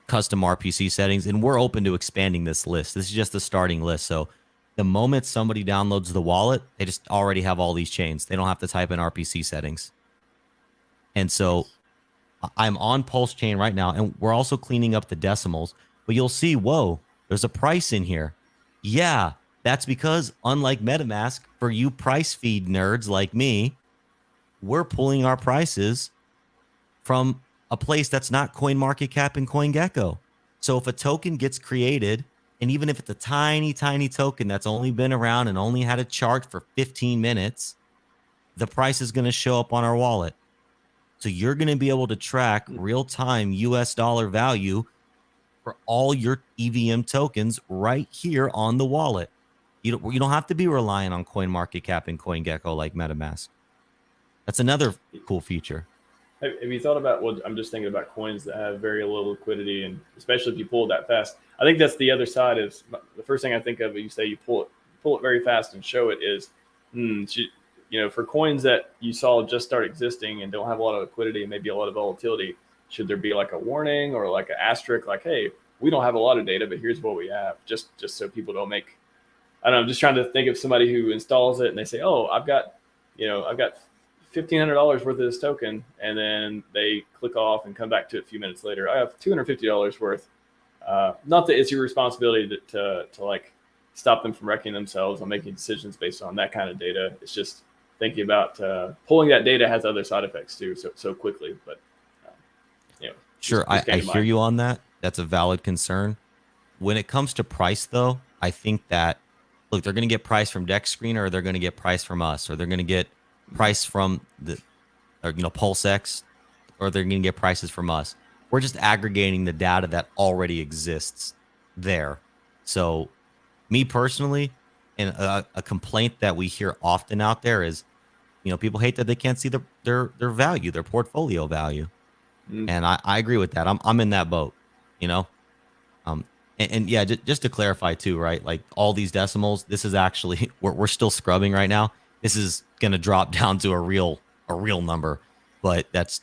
custom RPC settings, and we're open to expanding this list. This is just the starting list. So the moment somebody downloads the wallet, they just already have all these chains. They don't have to type in RPC settings. And so I'm on PulseChain right now, and we're also cleaning up the decimals. But you'll see, whoa, there's a price in here. Yeah, that's because, unlike MetaMask, for you price feed nerds like me, we're pulling our prices from a place that's not CoinMarketCap and CoinGecko. So if a token gets created, and even if it's a tiny, tiny token that's only been around and only had a chart for 15 minutes, the price is going to show up on our wallet. So you're going to be able to track real-time US dollar value for all your EVM tokens right here on the wallet. You don't have to be relying on CoinMarketCap and CoinGecko like MetaMask. That's another cool feature. Have you thought about, well, I'm just thinking about coins that have very little liquidity, and especially if you pull it that fast. I think that's the other side. Is the first thing I think of when you say you pull it very fast and show it is, for coins that you saw just start existing and don't have a lot of liquidity and maybe a lot of volatility, should there be like a warning or like an asterisk, like, hey, we don't have a lot of data, but here's what we have, just so people don't make, I don't know, I'm just trying to think of somebody who installs it and they say, oh, I've got $1,500 worth of this token, and then they click off and come back to it a few minutes later. I have $250 worth. Not that it's your responsibility to like stop them from wrecking themselves on making decisions based on that kind of data. It's just thinking about pulling that data has other side effects too, so quickly. But sure, I hear you on that. That's a valid concern. When it comes to price, though, I think that look, they're going to get price from Dex Screener, or they're going to get price from us, or they're going to get price from PulseX, or they're going to get prices from us. We're just aggregating the data that already exists there. So me personally, and a complaint that we hear often out there is, people hate that they can't see their value, their portfolio value. And I agree with that. I'm in that boat, and yeah, just to clarify too, right? Like all these decimals, this is actually, we're still scrubbing right now. This is going to drop down to a real number, but that's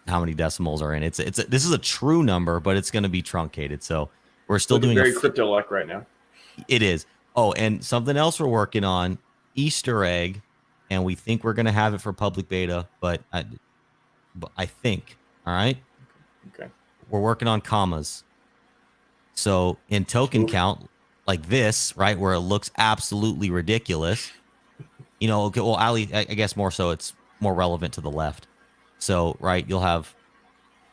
how many decimals are in. This is a true number, but it's going to be truncated. So we're still doing very crypto-like right now. It is. Oh, and something else we're working on, Easter egg, and we think we're going to have it for public beta, but I think, all right? Okay. We're working on commas. So in token count, like this, right, where it looks absolutely ridiculous, okay, well, Ali, I guess more so it's more relevant to the left. So, right, you'll have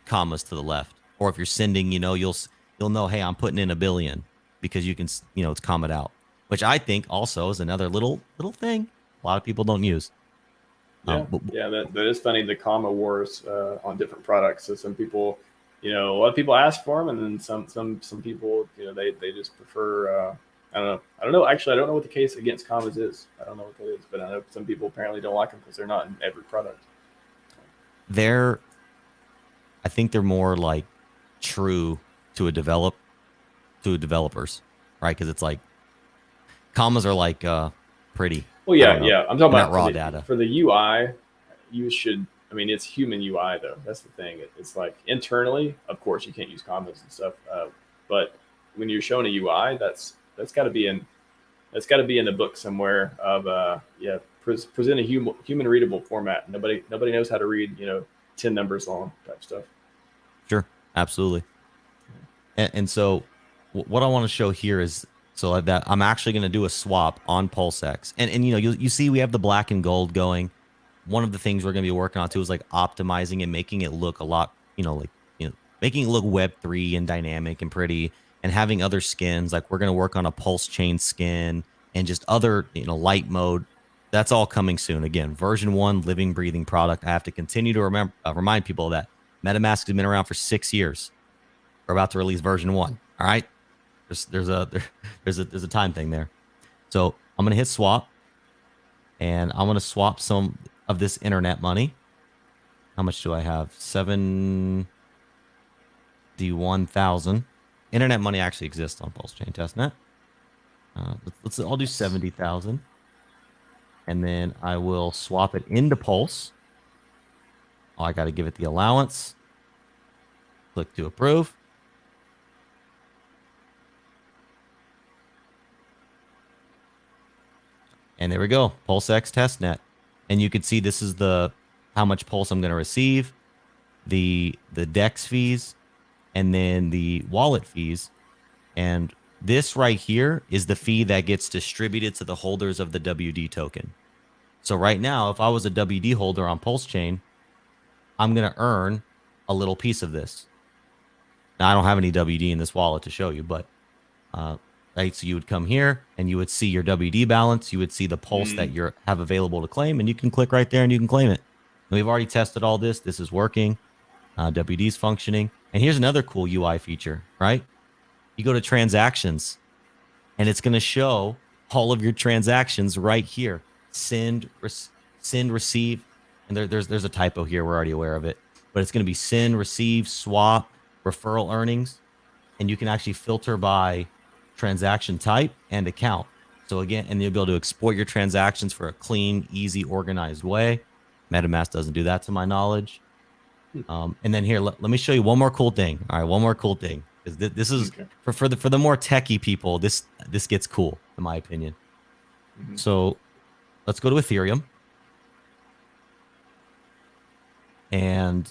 commas to the left. Or if you're sending, you'll know, hey, I'm putting in 1 billion because you can, it's commaed out, which I think also is another little thing a lot of people don't use. That is funny. The comma wars on different products. So some people, a lot of people ask for them, and then some people, they just prefer. I don't know. Actually, I don't know what the case against commas is. I don't know what that is, but I know some people apparently don't like them because they're not in every product. I think they're more like true to developers, right? Because it's like commas are like pretty. Well, yeah. I'm talking about raw data for the UI. You should. I mean, it's human UI though. That's the thing. It's like internally, of course, you can't use commas and stuff. But when you're showing a UI, that's got to be in the book somewhere of present a human readable format. Nobody knows how to read 10 numbers long type stuff. Sure, absolutely. And so what I want to show here is so that I'm actually going to do a swap on PulseX, and you see we have the black and gold going. One of the things we're going to be working on too is like optimizing and making it look a lot, making it look Web3 and dynamic and pretty, and having other skins. Like we're going to work on a PulseChain skin and just other, light mode. That's all coming soon. Again, version 1, living, breathing product. I have to continue to remind people that MetaMask has been around for 6 years. We're about to release version 1. All right. There's a time thing there. So I'm going to hit swap, and I'm going to swap some of this internet money. How much do I have? 71,000. Internet money actually exists on PulseChain testnet. I'll do 70,000, and then I will swap it into Pulse. Oh, I got to give it the allowance. Click to approve. And there we go, PulseX testnet. And you can see this is how much Pulse I'm going to receive, the DEX fees, and then the wallet fees. And this right here is the fee that gets distributed to the holders of the WD token. So right now, if I was a WD holder on PulseChain, I'm going to earn a little piece of this. Now, I don't have any WD in this wallet to show you, but right, so you would come here and you would see your WD balance. You would see the Pulse that you have available to claim, and you can click right there and you can claim it. And we've already tested all this. This is working. WD is functioning. And here's another cool UI feature, right? you go to transactions, and it's going to show all of your transactions right here. Send, receive, and there's a typo here. We're already aware of it, but it's going to be send, receive, swap, referral earnings, and you can actually filter by transaction type and account. So again, and you'll be able to export your transactions for a clean, easy, organized way. MetaMask doesn't do that to my knowledge. And then here, let me show you one more cool thing. All right, one more cool thing. This is okay. for the more techie people. This gets cool, in my opinion. So let's go to Ethereum, and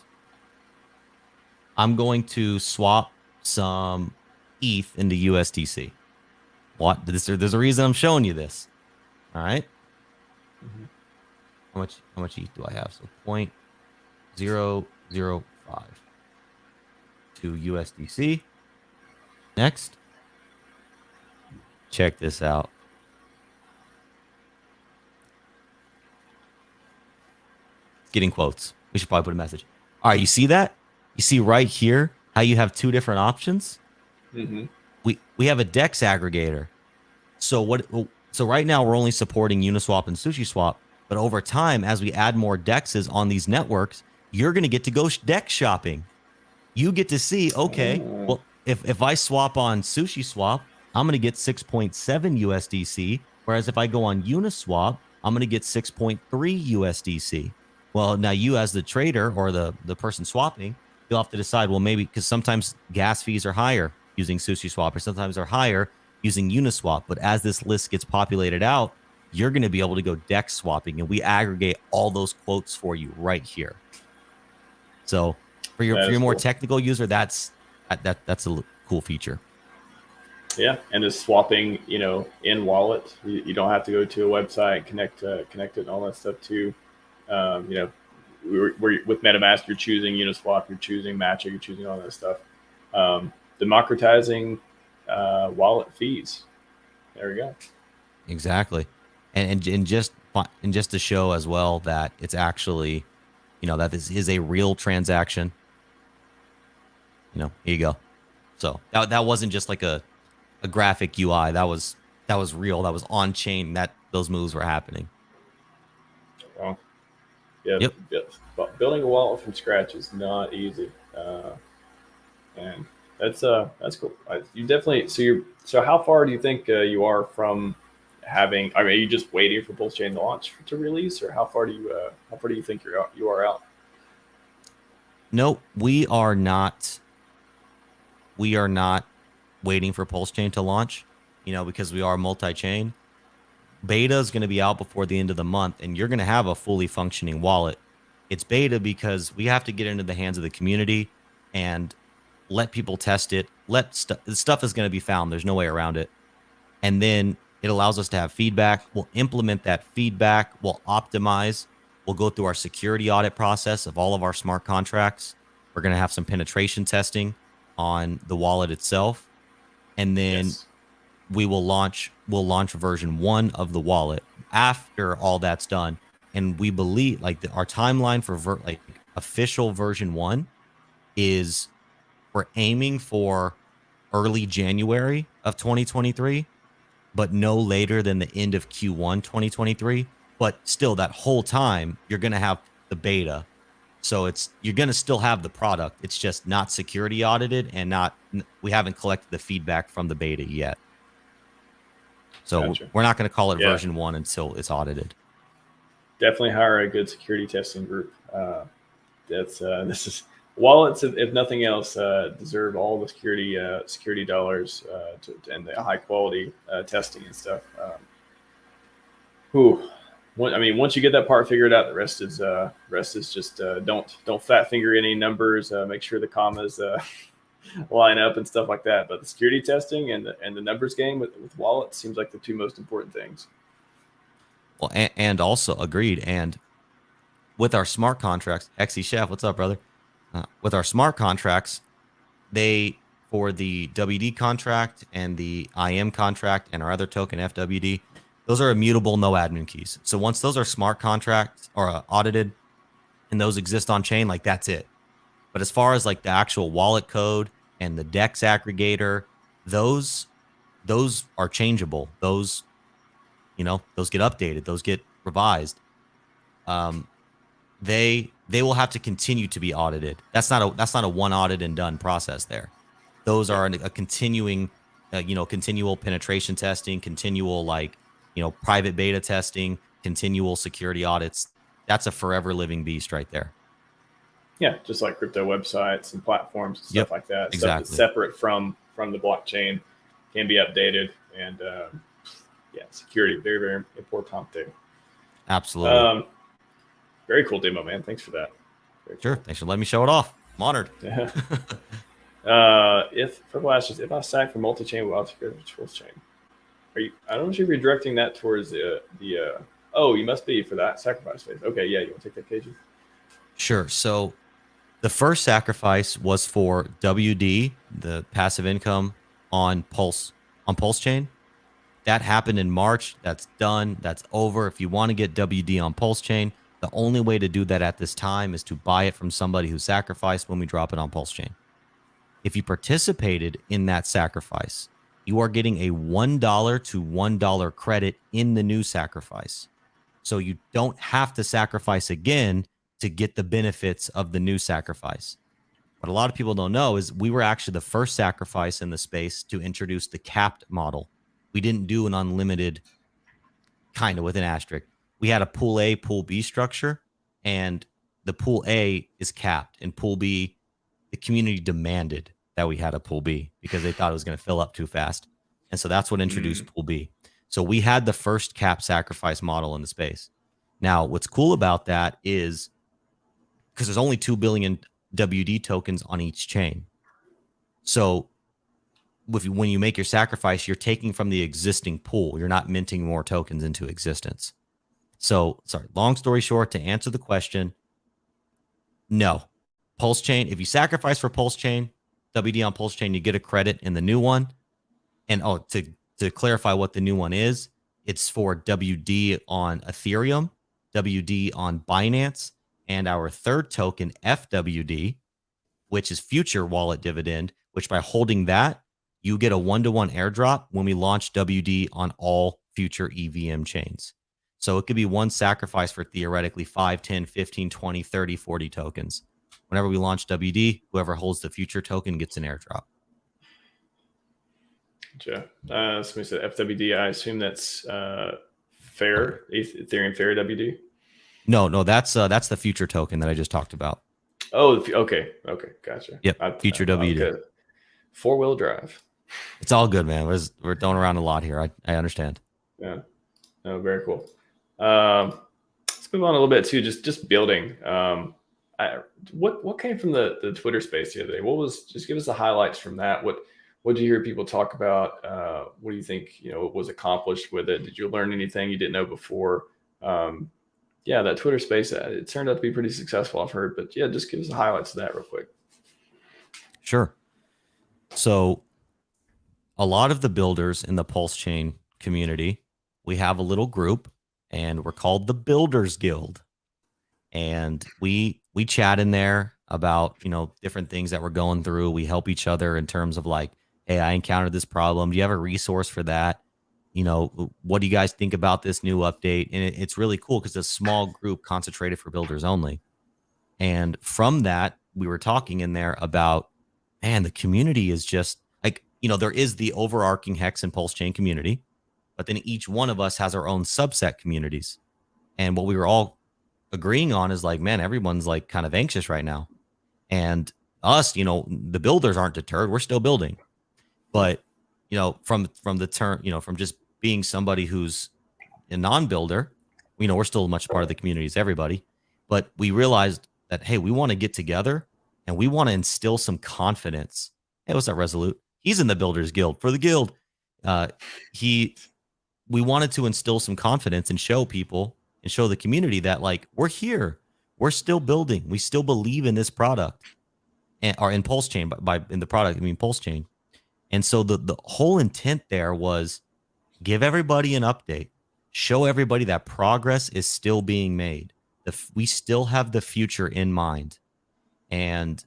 I'm going to swap some ETH into USDC. What? There's a reason I'm showing you this. All right. How much ETH do I have? So 0.005 to USDC. Next. Check this out. Getting quotes. We should probably put a message. All right, you see that? You see right here how you have two different options? We have a DEX aggregator. So right now we're only supporting Uniswap and SushiSwap, but over time, as we add more DEXs on these networks, you're going to get to go DEX shopping. You get to see, okay, well, if I swap on SushiSwap, I'm going to get 6.7 USDC, whereas if I go on Uniswap, I'm going to get 6.3 USDC. Well, now you as the trader or the person swapping, you'll have to decide, well, maybe because sometimes gas fees are higher using SushiSwap, or sometimes they're higher using Uniswap. But as this list gets populated out, you're going to be able to go DEX swapping, and we aggregate all those quotes for you right here. So for your more technical user, that's a cool feature. Yeah, and just swapping, in wallet, you don't have to go to a website, connect it, and all that stuff too. With MetaMask, you're choosing Uniswap, you're choosing Matcha, you're choosing all that stuff. Democratizing wallet fees. There we go. Exactly, and just to show as well that it's actually, that this is a real transaction. Here you go. So that wasn't just like a graphic UI. That was real. That was on chain. That those moves were happening. Wow. Yeah. Yep. Building a wallet from scratch is not easy, and that's cool. You definitely. So how far do you think you are from having? I mean, are you just waiting for PulseChain to launch to release, or how far do you think you are out? No, we are not. We are not waiting for PulseChain to launch, because we are multi-chain. Beta is going to be out before the end of the month, and you're going to have a fully functioning wallet. It's beta because we have to get into the hands of the community and let people test it. The stuff is going to be found. There's no way around it. And then it allows us to have feedback. We'll implement that feedback. We'll optimize. We'll go through our security audit process of all of our smart contracts. We're going to have some penetration testing on the wallet itself. And then we'll launch version 1 of the wallet after all that's done. And we believe our timeline for official version 1 is we're aiming for early January of 2023, but no later than the end of Q1 2023. But still, that whole time you're going to have the beta. So you're going to still have the product. It's just not security audited, and we haven't collected the feedback from the beta yet. So gotcha. We're not going to call it version 1 until it's audited. Definitely hire a good security testing group. This is wallets, if nothing else, deserve all the security dollars and the high quality testing and stuff. Once you get that part figured out, the rest is just don't fat finger any numbers. Make sure the commas line up and stuff like that. But the security testing and the numbers game with wallets seems like the two most important things. Well, and also agreed. And with our smart contracts, Hexy Chef, what's up, brother? With our smart contracts, for the WD contract and the IM contract and our other token FWD, those are immutable, no admin keys. So once those are smart contracts or audited and those exist on chain, that's it. But as far as the actual wallet code and the DEX aggregator, those are changeable. Those those get updated. Those get revised. They will have to continue to be audited. That's not a one audit and done process there. Those are a continuing, continual penetration testing, continual private beta testing, continual security audits. That's a forever living beast right there. Yeah, just like crypto websites and platforms and stuff like that. Exactly. Stuff that's separate from the blockchain can be updated, and security, very, very important thing. Absolutely. Very cool demo, man. Thanks for that. Sure. Thanks for letting me show it off. I'm honored. If I sack for multi-chain without PulseChain, I don't know if you're redirecting that towards the you must be for that sacrifice phase. Okay, yeah, you want to take that, KG? Sure. So the first sacrifice was for WD, the passive income on PulseChain. That happened in March. That's done. That's over. If you want to get WD on PulseChain, the only way to do that at this time is to buy it from somebody who sacrificed when we drop it on PulseChain. If you participated in that sacrifice, you are getting a $1 to $1 credit in the new sacrifice. So you don't have to sacrifice again to get the benefits of the new sacrifice. What a lot of people don't know is we were actually the first sacrifice in the space to introduce the capped model. We didn't do an unlimited, kind of with an asterisk. We had a pool A, pool B structure, and the pool A is capped, and pool B, the community demanded that we had a pool B because they thought it was going to fill up too fast. And so that's what introduced pool B. So we had the first cap sacrifice model in the space. Now, what's cool about that is because there's only 2 billion WD tokens on each chain. So when you make your sacrifice, you're taking from the existing pool. You're not minting more tokens into existence. So, sorry, long story short, to answer the question, no. PulseChain, if you sacrifice for PulseChain, WD on PulseChain, you get a credit in the new one. And to clarify what the new one is, it's for WD on Ethereum, WD on Binance, and our third token, FWD, which is future wallet dividend, which by holding that, you get a 1-to-1 airdrop when we launch WD on all future EVM chains. So it could be one sacrifice for theoretically 5, 10, 15, 20, 30, 40 tokens. Whenever we launch WD, whoever holds the future token gets an airdrop. Gotcha. Somebody said FWD. I assume that's fair, Ethereum fair WD. No, that's the future token that I just talked about. Oh, okay, gotcha. Yep, future WD. 4-wheel drive. It's all good, man. We're throwing around a lot here. I understand. Yeah. Oh, very cool. Let's move on a little bit to just building. What came from the Twitter space the other day? Just give us the highlights from that. What did you hear people talk about? What do you think was accomplished with it? Did you learn anything you didn't know before? That Twitter space, it turned out to be pretty successful, I've heard. But yeah, just give us the highlights of that real quick. Sure. So a lot of the builders in the PulseChain community, we have a little group, and we're called the Builders Guild. And we chat in there about, different things that we're going through. We help each other in terms of like, hey, I encountered this problem. Do you have a resource for that? What do you guys think about this new update? And it's really cool because it's a small group concentrated for builders only. And from that, we were talking in there about, man, the community is just like, there is the overarching HEX and PulseChain community, but then each one of us has our own subset communities. And what we were all agreeing on is like, man, everyone's like kind of anxious right now. And us, the builders aren't deterred. We're still building. But, from the turn, from just being somebody who's a non-builder, we're still much part of the community as everybody. But we realized that, hey, we want to get together and we want to instill some confidence. Hey, what's that, Resolute? He's in the Builders Guild. For the guild, we wanted to instill some confidence and show people and show the community that like we're here, we're still building, we still believe in this product, or in PulseChain. By in the product, I mean PulseChain. And so the whole intent there was give everybody an update, show everybody that progress is still being made. We still have the future in mind. And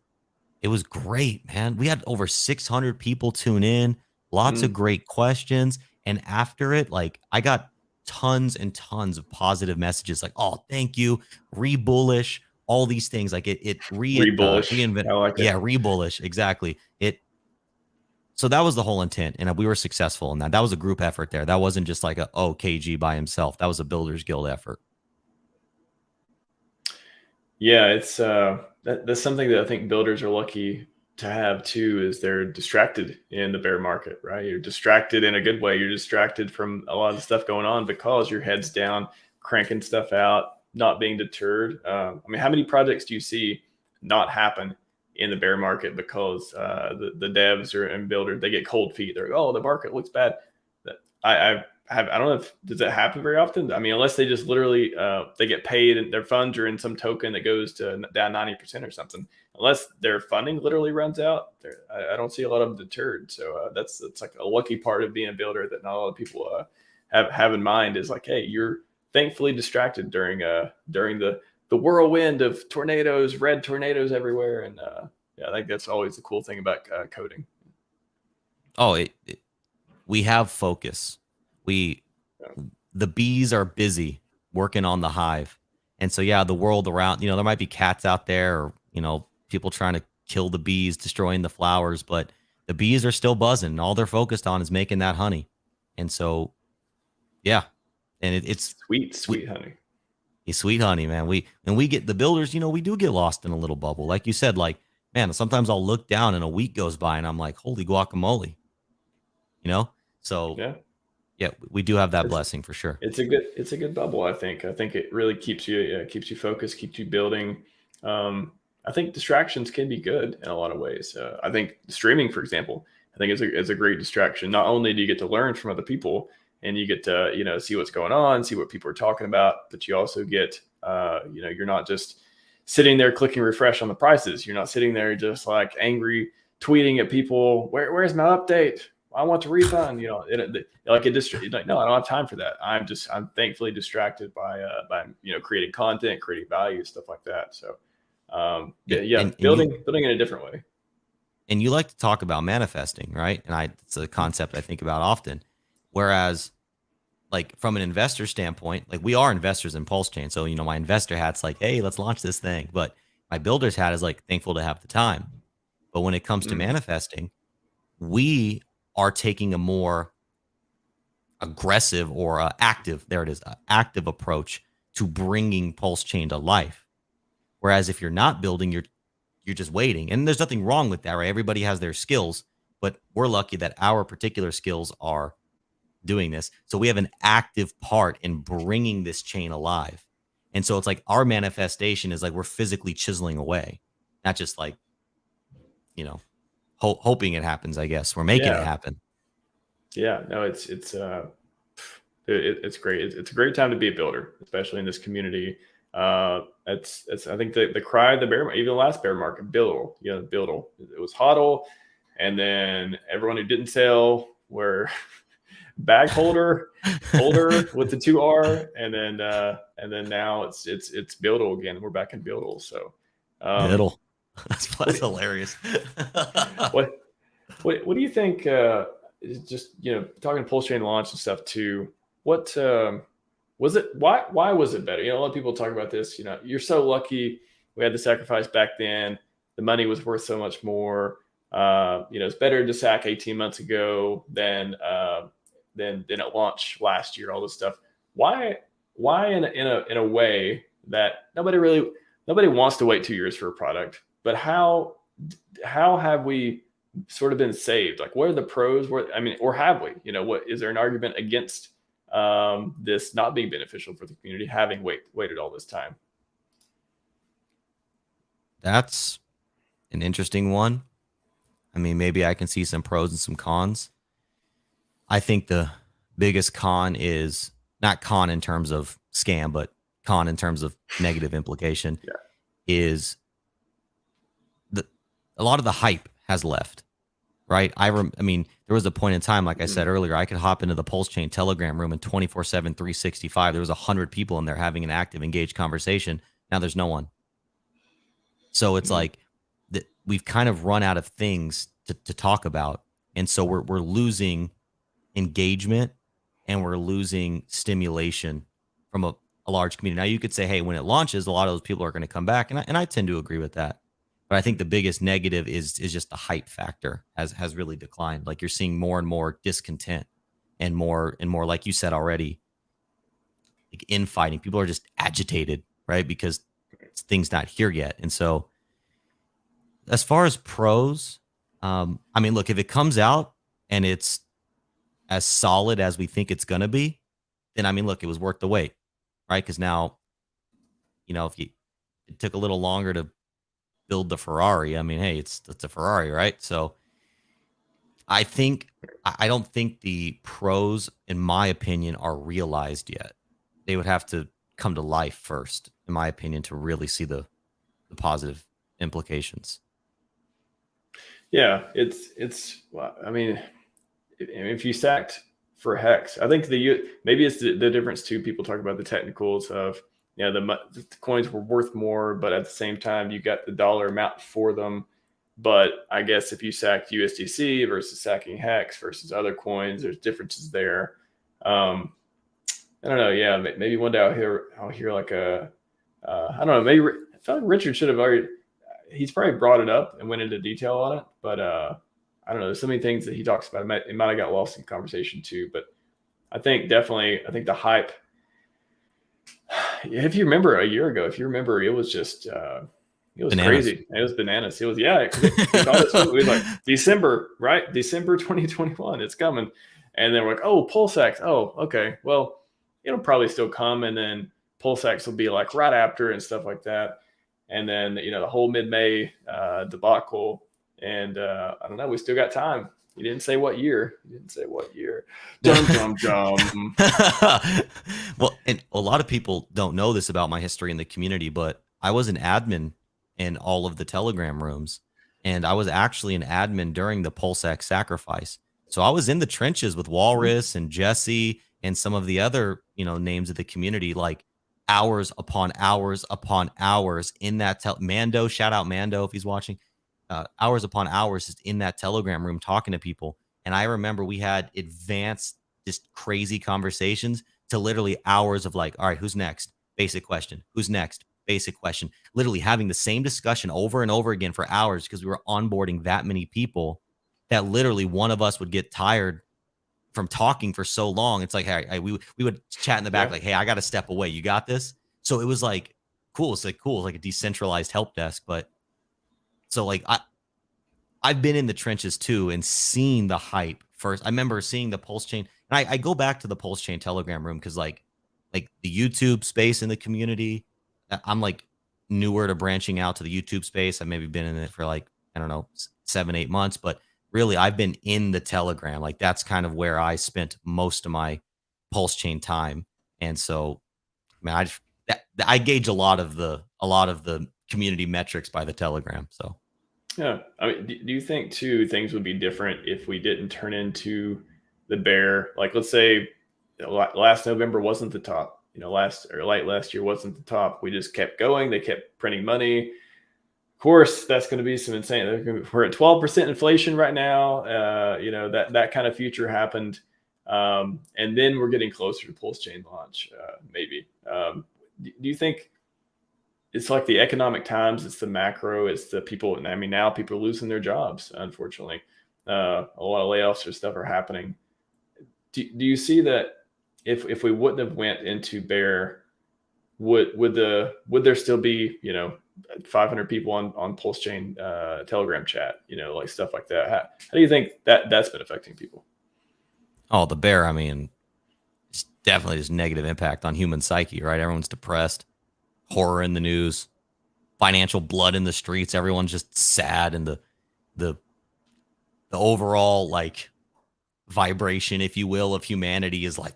it was great, man. We had over 600 people tune in. Lots of great questions. And after it, like I got tons and tons of positive messages like, oh, thank you, re-bullish, all these things. Like it Re-bullish. reinvent. I like Yeah, it. re-bullish. Exactly. So that was the whole intent. And we were successful in that. That was a group effort there. That wasn't just like KG by himself. That was a Builders Guild effort. Yeah, it's that's something that I think builders are lucky to have too, is they're distracted in the bear market, right? You're distracted in a good way. You're distracted from a lot of the stuff going on because your head's down, cranking stuff out, not being deterred. I mean, how many projects do you see not happen in the bear market because the devs and builders, they get cold feet? They're like, oh, the market looks bad. I don't know if does that happen very often. I mean, unless they just literally they get paid and their funds are in some token that goes to down 90% or something. Unless their funding literally runs out, I don't see a lot of them deterred. So that's like a lucky part of being a builder that not a lot of people have in mind, is like, hey, you're thankfully distracted during the whirlwind of tornadoes, red tornadoes everywhere, and yeah, I think that's always the cool thing about coding. Oh, we have focus. The bees are busy working on the hive. And so, yeah, the world around, there might be cats out there, or, people trying to kill the bees, destroying the flowers, but the bees are still buzzing. And all they're focused on is making that honey. And so, yeah. And it's sweet honey. Sweet honey, man. We get the builders, we do get lost in a little bubble. Like you said, like, man, sometimes I'll look down and a week goes by and I'm like, holy guacamole, So, yeah, we do have that blessing for sure. It's a good bubble. I think it really keeps you focused, keeps you building. I think distractions can be good in a lot of ways. I think streaming, for example, I think is a great distraction. Not only do you get to learn from other people and you get to see what's going on, see what people are talking about, but you also get you're not just sitting there clicking refresh on the prices. You're not sitting there just like angry tweeting at people, where's my update? I want to refund, like like, no, I don't have time for that. I'm thankfully distracted by creating content, creating value, stuff like that. So, building in a different way. And you like to talk about manifesting, right? And it's a concept I think about often. Whereas, like from an investor standpoint, like we are investors in PulseChain. So, my investor hat's like, hey, let's launch this thing. But my builder's hat is like, thankful to have the time. But when it comes to manifesting, we are taking a more aggressive or active approach to bringing PulseChain to life. Whereas if you're not building, you're just waiting. And there's nothing wrong with that, right? Everybody has their skills, but we're lucky that our particular skills are doing this. So we have an active part in bringing this chain alive. And so it's like our manifestation is like we're physically chiseling away, not just like, hoping it happens. I guess we're making it happen. Yeah, no, it's great. It's a great time to be a builder, especially in this community. It's I think the cry of the bear, even the last bear market, BUIDL, BUIDL. It was HODL, and then everyone who didn't sell were bag holder with the 2R, and then now it's BUIDL again. We're back in BUIDL. So BUIDL. That's hilarious. What do you think? Just talking PulseChain launch and stuff too. What was it? Why was it better? A lot of people talk about this. You're so lucky. We had the sacrifice back then. The money was worth so much more. It's better to sack 18 months ago than at launch last year. All this stuff. Why in a way that nobody wants to wait 2 years for a product. But how have we sort of been saved? Like, what are the pros? Or have we? What is there an argument against this not being beneficial for the community, having waited all this time? That's an interesting one. Maybe I can see some pros and some cons. I think the biggest con is not con in terms of scam, but con in terms of negative implication. Is a lot of the hype has left, right? There was a point in time, like I said earlier, I could hop into the PulseChain Telegram room and 24/7, 365. There was 100 people in there having an active, engaged conversation. Now there's no one. So it's like we've kind of run out of things to talk about. And so we're losing engagement and we're losing stimulation from a large community. Now you could say, hey, when it launches, a lot of those people are going to come back. And I tend to agree with that. But I think the biggest negative is just the hype factor has really declined. Like you're seeing more and more discontent and more, like you said already, like infighting. People are just agitated, right? Because things not here yet. And so as far as pros, I mean, look, if it comes out and it's as solid as we think it's going to be, then I mean, look, it was worth the wait, right? Because now, if it took a little longer to build the Ferrari, I mean, hey, it's a Ferrari, right? So I don't think the pros, in my opinion, are realized yet. They would have to come to life first, in my opinion, to really see the positive implications. Yeah, it's. I mean, if you stacked for HEX, I think maybe it's the difference too. People talk about the technicals of the coins were worth more, but at the same time you got the dollar amount for them. But I guess if you sacked USDC versus sacking HEX versus other coins, there's differences there. I don't know. Yeah, maybe one day I'll hear like I don't know. Maybe I feel like Richard should have already. He's probably brought it up and went into detail on it, but I don't know. There's so many things that he talks about. It might have got lost in conversation too, but I think the hype. If you remember a year ago, it was just it was Bananas. crazy. It was bananas. It was it was like December, right? December 2021. It's coming, and then we're like, oh, PulseX. Oh, okay. Well, it'll probably still come, and then PulseX will be like right after and stuff like that. And then the whole mid-May debacle, and I don't know. We still got time. He didn't say what year. Dum dum dum. Well, and a lot of people don't know this about my history in the community, but I was an admin in all of the Telegram rooms, and I was actually an admin during the PulseX sacrifice. So I was in the trenches with Walrus and Jesse and some of the other names of the community, like hours upon hours upon hours in that Mando. Shout out Mando if he's watching. Hours upon hours just in that Telegram room talking to people. And I remember we had advanced, just crazy conversations to literally hours of like, all right, who's next? Basic question. Who's next? Basic question. Literally having the same discussion over and over again for hours because we were onboarding that many people that literally one of us would get tired from talking for so long. It's like, hey, we would chat in the back, like, hey, I got to step away. You got this? So it was like, cool. It's like a decentralized help desk. But so like I've been in the trenches too and seen the hype first. I remember seeing the PulseChain, and I go back to the PulseChain Telegram room because like the YouTube space in the community, I'm like newer to branching out to the YouTube space. I've maybe been in it for like, I don't know, 7-8 months, but really I've been in the Telegram. Like that's kind of where I spent most of my PulseChain time. And so, man, I gauge a lot of the community metrics by the Telegram. So. Yeah. I mean, do you think too things would be different if we didn't turn into the bear? Like, let's say last November wasn't the top. Late last year wasn't the top. We just kept going. They kept printing money. Of course, that's going to be some insane. We're at 12% inflation right now. That kind of future happened, and then we're getting closer to PulseChain launch. Maybe. Do you think? It's like the economic times, it's the macro, it's the people. I mean, now people are losing their jobs, unfortunately. A lot of layoffs or stuff are happening. Do you see that if we wouldn't have went into bear, would there still be 500 people on PulseChain Telegram chat, like stuff like that? How do you think that's been affecting people? Oh, the bear, I mean, it's definitely just negative impact on human psyche, right? Everyone's depressed. Horror in the news, financial blood in the streets. Everyone's just sad, and the overall like vibration, if you will, of humanity is like.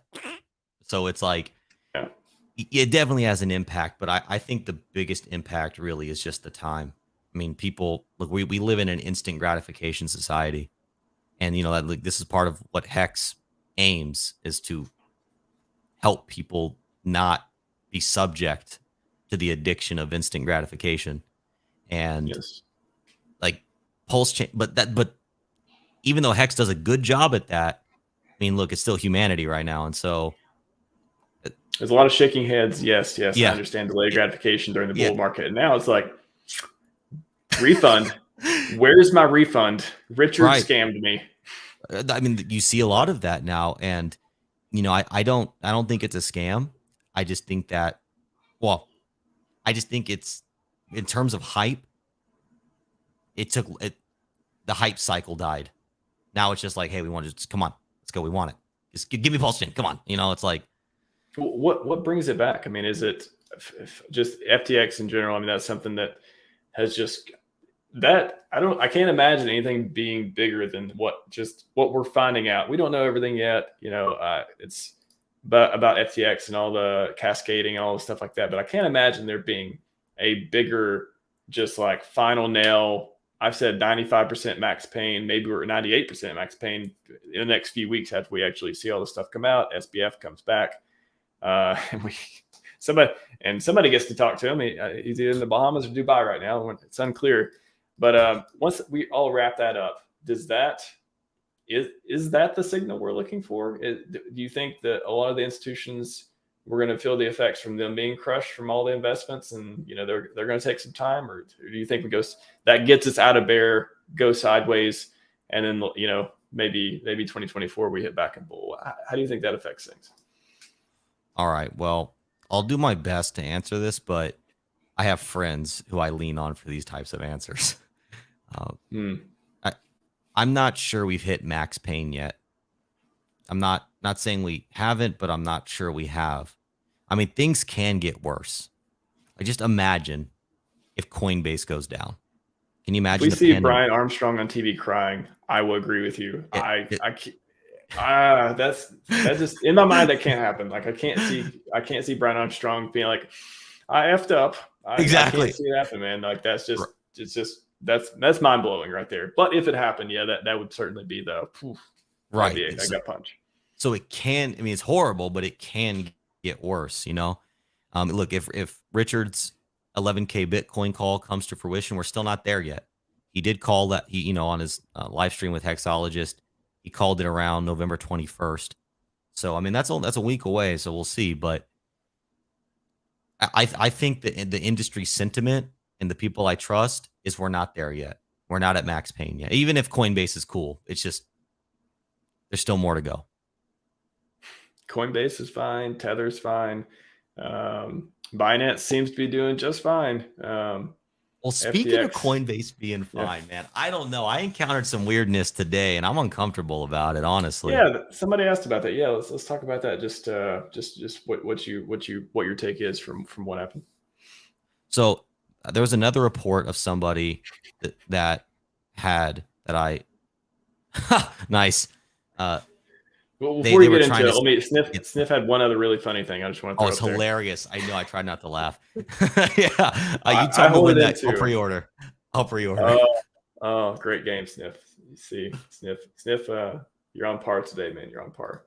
So it's like, yeah. It definitely has an impact, but I think the biggest impact really is just the time. I mean, people look. We live in an instant gratification society, and that like this is part of what HEX aims is to help people not be subject to the addiction of instant gratification. And Yes. like PulseChain, but even though HEX does a good job at that, I mean, look, it's still humanity right now. And so there's a lot of shaking heads. Yes, I yeah, understand delayed gratification during the yeah. bull market. And now it's like, refund. Where's my refund? Richard Right. scammed me. I mean, you see a lot of that now. And, you know, I don't think it's a scam. I just think that, well, I just think it's, in terms of hype, the hype cycle died. Now it's just like, hey, we want to just, come on, let's go. We want it. Just give me PulseChain. Come on. You know, it's like, what brings it back? I mean, is it just FTX in general? I mean, that's something that has just I can't imagine anything being bigger than what we're finding out. We don't know everything yet. You know, it's about FTX and all the cascading and all the stuff like that. But I can't imagine there being a bigger, just like final nail. I've said 95% max pain. Maybe we're 98% max pain in the next few weeks after we actually see all the stuff come out. SBF comes back, and somebody gets to talk to him. He's either in the Bahamas or Dubai right now. It's unclear. But once we all wrap that up, is that the signal we're looking for? Do you think that a lot of the institutions, we're going to feel the effects from them being crushed from all the investments, and you know they're going to take some time, or do you think that gets us out of bear, go sideways, and then you know maybe 2024 we hit back in bull? How do you think that affects things? All right, well, I'll do my best to answer this, but I have friends who I lean on for these types of answers. I'm not sure we've hit max pain yet. I'm not saying we haven't, but I'm not sure we have. I mean, things can get worse. I just imagine if Coinbase goes down. Can you imagine? If we see Brian Armstrong on TV crying, I will agree with you. That's just in my mind. That can't happen. Like I can't see Brian Armstrong being like, I effed up. Exactly. I can't see it happen, man. Like that's just it's just that's mind blowing right there. But if it happened, yeah, that would certainly be the right. I got punch. So it can. I mean, it's horrible, but it can get worse. You know, look, if Richard's 11K Bitcoin call comes to fruition, we're still not there yet. He did call that, he, you know, on his live stream with Hexologist, he called it around November 21st. So, I mean, that's a week away. So we'll see. But I think that the industry sentiment and the people I trust is we're not there yet. We're not at max pain yet. Even if Coinbase is cool, it's just, there's still more to go. Coinbase is fine. Tether's fine. Binance seems to be doing just fine. Well, speaking FTX. Of Coinbase being fine, man, I don't know. I encountered some weirdness today, and I'm uncomfortable about it, honestly. Yeah, somebody asked about that. Yeah, let's talk about that. Just what your take is from what happened. So there was another report of somebody that I nice. Well, before you get into it, let me Sniff had one other really funny thing. I just want to. Oh, it's hilarious! I know. I tried not to laugh. Yeah, you told me when that. I'll pre-order. Oh, great game, Sniff. You see, Sniff. You're on par today, man. You're on par.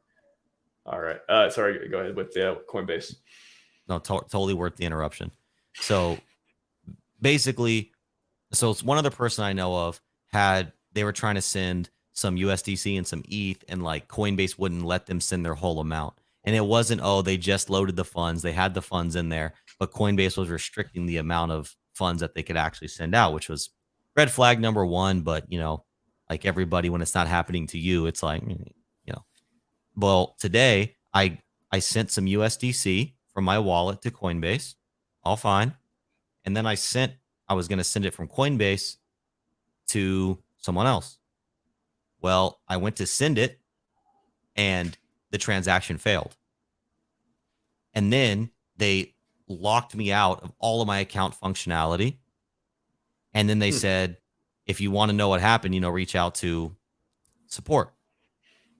All right. Sorry. Go ahead with the Coinbase. No, totally worth the interruption. So, basically, it's one other person I know of they were trying to send some USDC and some ETH, and like Coinbase wouldn't let them send their whole amount. And it wasn't, they just loaded the funds. They had the funds in there, but Coinbase was restricting the amount of funds that they could actually send out, which was red flag number one. But, you know, like everybody, when it's not happening to you, it's like, you know, well, today I sent some USDC from my wallet to Coinbase, all fine. And then I was going to send it from Coinbase to someone else. Well, I went to send it and the transaction failed. And then they locked me out of all of my account functionality. And then they said, if you want to know what happened, you know, reach out to support.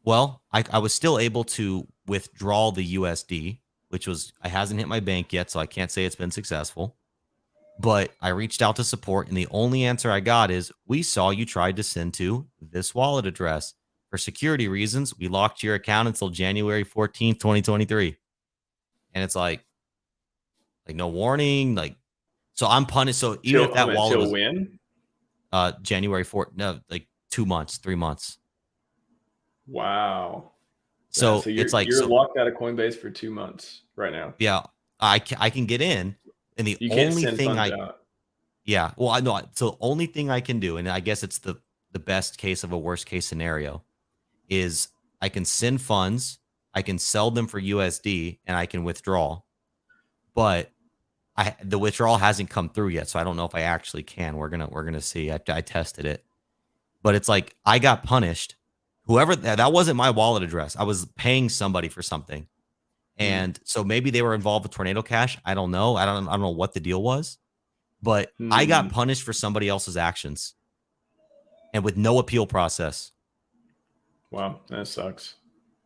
Well, I was still able to withdraw the USD, which hasn't hit my bank yet, so I can't say it's been successful. But I reached out to support, and the only answer I got is, we saw you tried to send to this wallet address. For security reasons, we locked your account until January 14th, 2023. And it's like no warning. Like, so I'm punished. So even if that wallet was when? January 4th, no, like 2 months, 3 months. Wow. Yeah, So so it's like, you're so locked out of Coinbase for 2 months right now. yeah, I can get in, and the You can't only send thing funds I out. yeah, well, I know. So the only thing I can do, and I guess it's the best case of a worst case scenario, is I can send funds, I can sell them for USD, and I can withdraw. But the withdrawal hasn't come through yet, so I don't know if I actually can. We're gonna see. I tested it, but it's like I got punished. Whoever that wasn't my wallet address. I was paying somebody for something, Hmm. and so maybe they were involved with Tornado Cash. I don't know. I don't know what the deal was, but I got Hmm. punished for somebody else's actions and with no appeal process. Wow, that sucks.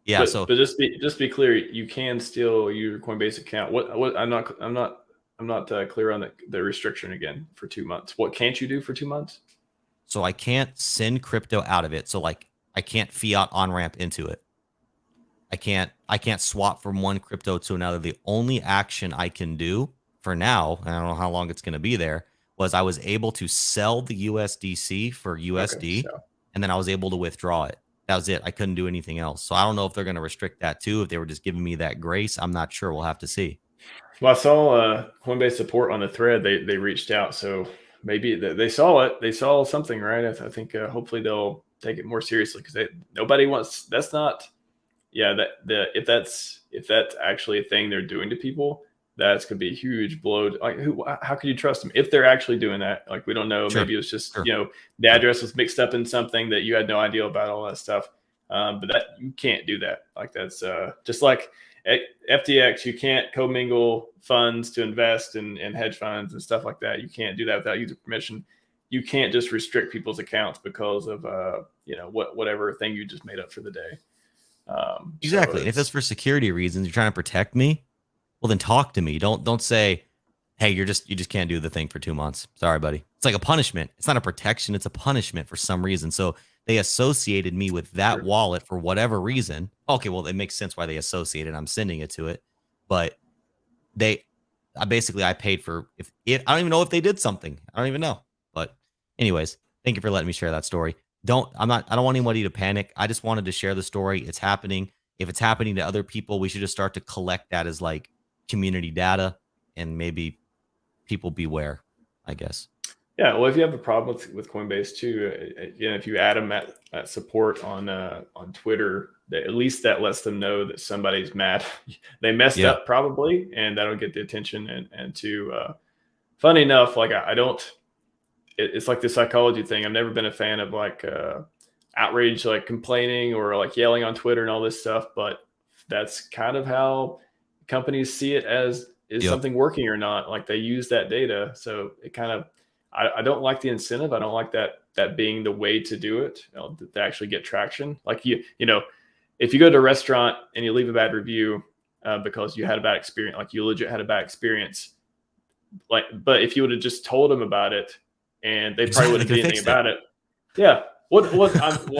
Yeah, But so just be clear, you can still use your Coinbase account. What I'm not clear on the restriction again for 2 months. What can't you do for 2 months? I can't send crypto out of it. So like I can't fiat on ramp into it. I can't swap from one crypto to another. The only action I can do for now, and I don't know how long it's going to be there, was I was able to sell the USDC for Okay, USD, so and then I was able to withdraw it. That was it. I couldn't do anything else. So I don't know if they're going to restrict that too. If they were just giving me that grace, I'm not sure. We'll have to see. well, I saw Coinbase support on the thread. They reached out, so maybe they saw it. They saw something, right? I think hopefully they'll take it more seriously because nobody wants. That's not. Yeah, if that's actually a thing they're doing to people, that's gonna be a huge blow. Like, how can you trust them if they're actually doing that? Like, we don't know. Sure, Maybe it was just sure, the sure. address was mixed up in something that you had no idea about, all that stuff. But that you can't do that. Like that's just like FTX. You can't commingle funds to invest in hedge funds and stuff like that. You can't do that without user permission. You can't just restrict people's accounts because of whatever thing you just made up for the day. So Exactly. And if it's it's for security reasons, you're trying to protect me, well then talk to me. Don't say, hey, you just can't do the thing for 2 months. Sorry, buddy. It's like a punishment. It's not a protection, it's a punishment for some reason. So they associated me with that sure. wallet for whatever reason. Okay, well, it makes sense why they associated. I'm sending it to it. But they I paid for if I don't even know if they did something. I don't even know. But anyways, thank you for letting me share that story. I don't want anybody to panic. I just wanted to share the story. It's happening. If it's happening to other people, we should just start to collect that as like community data, and maybe people beware, I guess. Yeah, well, if you have a problem with Coinbase too, if you add them at support on Twitter, at least that lets them know that somebody's mad. They messed Yeah. up probably, and that'll get the attention. And to funny enough, like I don't. It's like the psychology thing. I've never been a fan of like outrage, like complaining or like yelling on Twitter and all this stuff. But that's kind of how companies see it as is Yep. something working or not. Like they use that data, so it kind of. I don't like the incentive. I don't like that being the way to do it, to actually get traction. Like if you go to a restaurant and you leave a bad review because you had a bad experience, like you legit had a bad experience, like, but if you would have just told them about it and they probably Exactly. They wouldn't could do have anything fixed it. about it. Yeah. Well,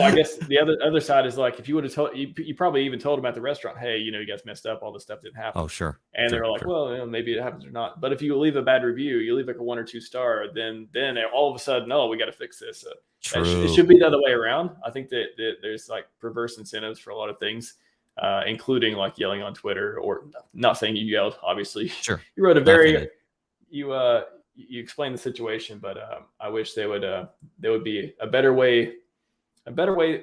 I guess the other side is like, if you would have told, you probably even told them at the restaurant, hey, you guys messed up, all this stuff didn't happen. Oh, sure. And Sure. they're like, Sure. well, maybe it happens or not. But if you leave a bad review, you leave like a 1 or 2 star, then all of a sudden, we got to fix this. It True. should be the other way around. I think that there's like perverse incentives for a lot of things, including like yelling on Twitter, or not saying you yelled, obviously. Sure. You wrote a Definitely very did. you you explained the situation, but I wish there would be a better way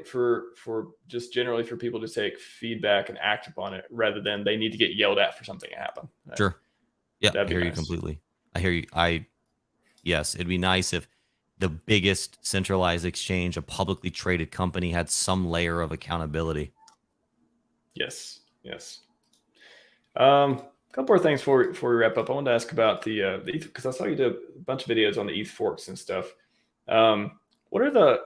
for just generally for people to take feedback and act upon it rather than they need to get yelled at for something to happen. Sure. Yeah. I That'd be hear you nice. completely. I hear you. Yes, it'd be nice if the biggest centralized exchange, a publicly traded company, had some layer of accountability. Yes, yes. A couple more things before we wrap up. I wanted to ask about the ETH, because I saw you did a bunch of videos on the ETH forks and stuff. What are the